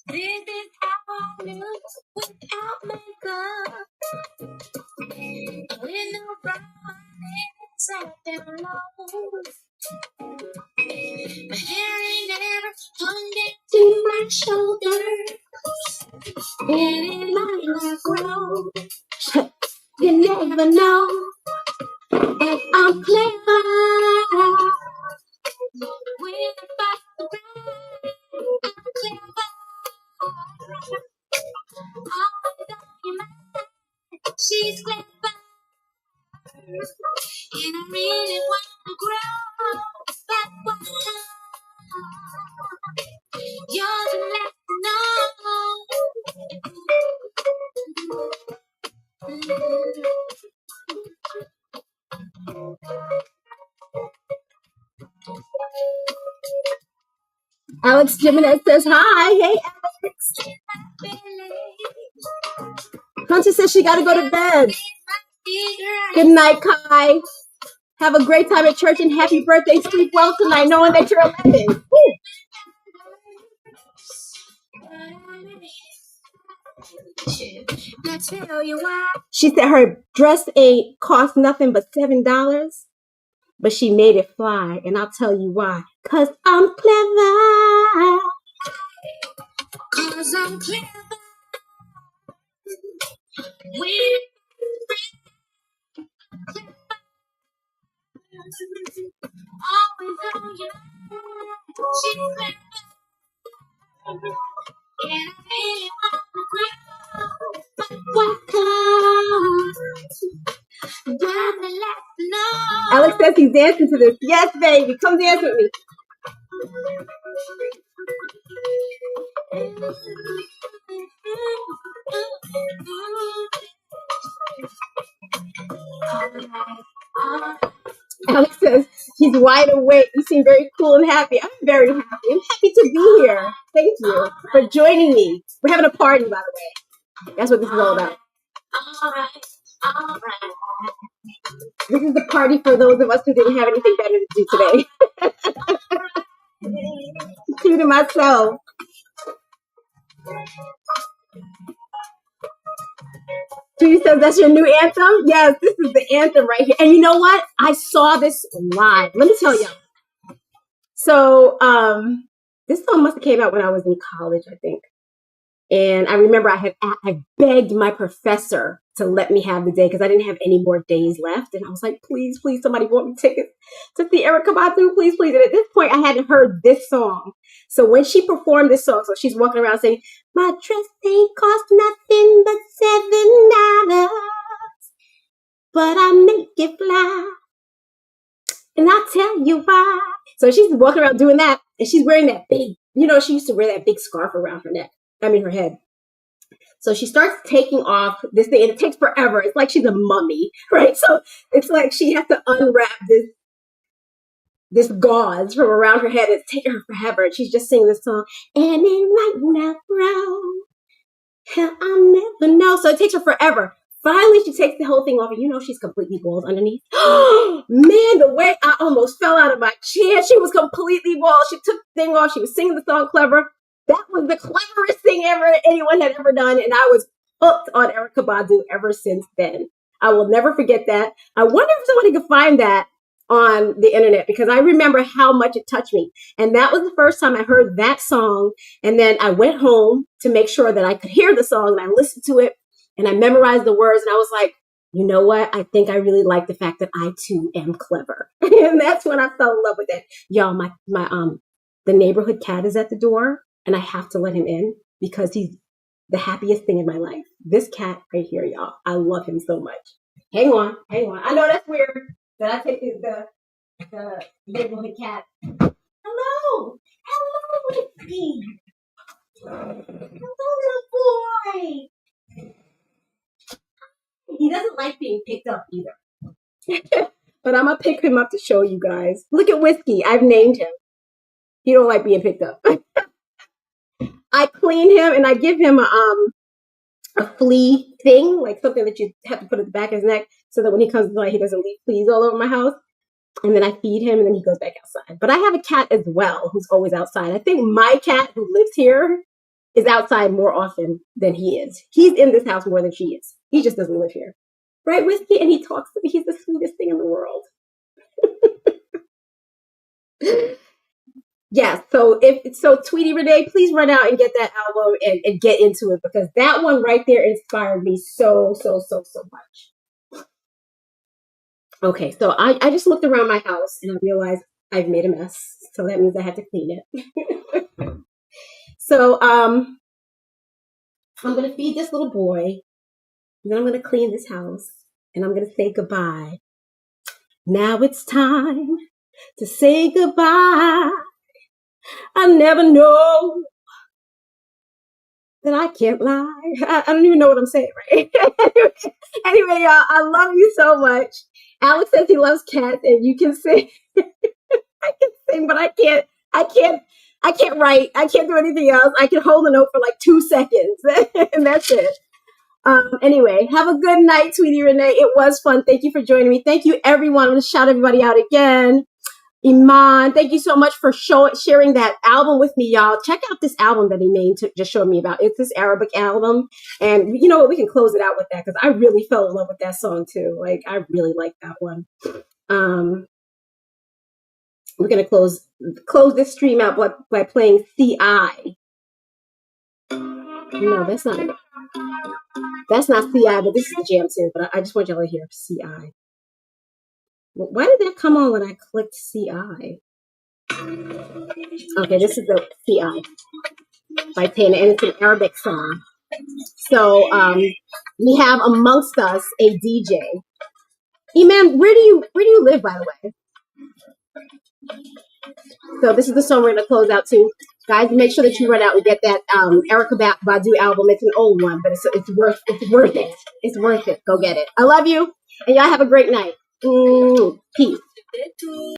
This is how I look without makeup. With no bra, it's out down low. My hair ain't never hung down to my shoulders, and it might not grow. You never know that I'm clever. With a bust around, I'm clever. Always on your mind, she's clever. And I really want to grow, but what you're the last to Alex Jimenez says hi. Hey, Alex. Hunter says she got to go to bed. Good night, Kai. Have a great time at church, and happy birthday. Sleep well tonight, knowing that you're 11. Woo. She said her dress ain't cost nothing but $7, but she made it fly, and I'll tell you why. 'Cause I'm clever. 'cause I'm clever. With always on your mind, she's clever. And I really want to grow, but what comes? You're the last to know. Alex says he's dancing to this. Yes, baby. Come dance with me. Alex says he's wide awake. You seem very cool and happy. I'm very happy. I'm happy to be here. Thank you for joining me. We're having a party, by the way. That's what this is all about. This is the party for those of us who didn't have anything better to do today. Including myself. Judy says that's your new anthem? Yes, this is the anthem right here. And you know what? I saw this live. Let me tell you. So this song must have came out when I was in college, I think. And I remember I begged my professor to let me have the day because I didn't have any more days left. And I was like, please, please, somebody want me tickets to see Erica Badu, please, please. And at this point, I hadn't heard this song. So when she performed this song, so she's walking around saying, "My dress ain't cost nothing but $7, but I make it fly. And I'll tell you why." So she's walking around doing that, and she's wearing that big she used to wear that big scarf around her head. So she starts taking off this thing, and it takes forever. It's like she's a mummy, right? So it's like she has to unwrap this gauze from around her head. It's taking her forever. And she's just singing this song. And then right now, I'll never know. So it takes her forever. Finally, she takes the whole thing off, and she's completely bald underneath. Man, the way I almost fell out of my chair. She was completely bald. She took the thing off. She was singing the song clever. That was the cleverest thing anyone had ever done, and I was hooked on Erykah Badu ever since then. I will never forget that. I wonder if somebody could find that on the internet, because I remember how much it touched me. And that was the first time I heard that song. And then I went home to make sure that I could hear the song, and I listened to it and I memorized the words, and I was like, you know what? I think I really like the fact that I too am clever. And that's when I fell in love with it. Y'all, the neighborhood cat is at the door, and I have to let him in because he's the happiest thing in my life. This cat right here, y'all. I love him so much. Hang on. I know that's weird that I take the neighborhood cat. Hello, Whiskey. Hello, little boy. He doesn't like being picked up either. But I'm gonna pick him up to show you guys. Look at Whiskey. I've named him. He don't like being picked up. I clean him and I give him a flea thing, like something that you have to put at the back of his neck so that when he comes to light, he doesn't leave fleas all over my house. And then I feed him and then he goes back outside. But I have a cat as well who's always outside. I think my cat who lives here is outside more often than he is. He's in this house more than she is. He just doesn't live here. Right, Whiskey? And he talks to me. He's the sweetest thing in the world. Yeah, so Tweety Renee, please run out and get that album and get into it, because that one right there inspired me so much. Okay, so I just looked around my house and I realized I've made a mess. So that means I had to clean it. So I'm gonna feed this little boy, and then I'm gonna clean this house, and I'm gonna say goodbye. Now it's time to say goodbye. I never know that I can't lie. I don't even know what I'm saying, right? Anyway, y'all, I love you so much. Alex says he loves cats, and you can sing. I can sing, but I can't write. I can't do anything else. I can hold a note for like 2 seconds, and that's it. Anyway, have a good night, Tweety Renee. It was fun. Thank you for joining me. Thank you, everyone. I'm going to shout everybody out again. Iman, thank you so much for sharing that album with me, y'all. Check out this album that Iman just showed me about. It's this Arabic album. And you know what? We can close it out with that because I really fell in love with that song too. Like, I really like that one. We're going to close this stream out by playing CI. No, that's not it. That's not CI, but this is the jam too. But I just want y'all to hear CI. Why did that come on when I clicked CI? Okay, this is the CI by Tana, and it's an Arabic song. So we have amongst us a DJ. Iman, where do you live, by the way? So this is the song we're gonna close out to. Guys, make sure that you run out and get that Erykah Badu album. It's an old one, but it's worth it. It's worth it. Go get it. I love you, and y'all have a great night. Peace.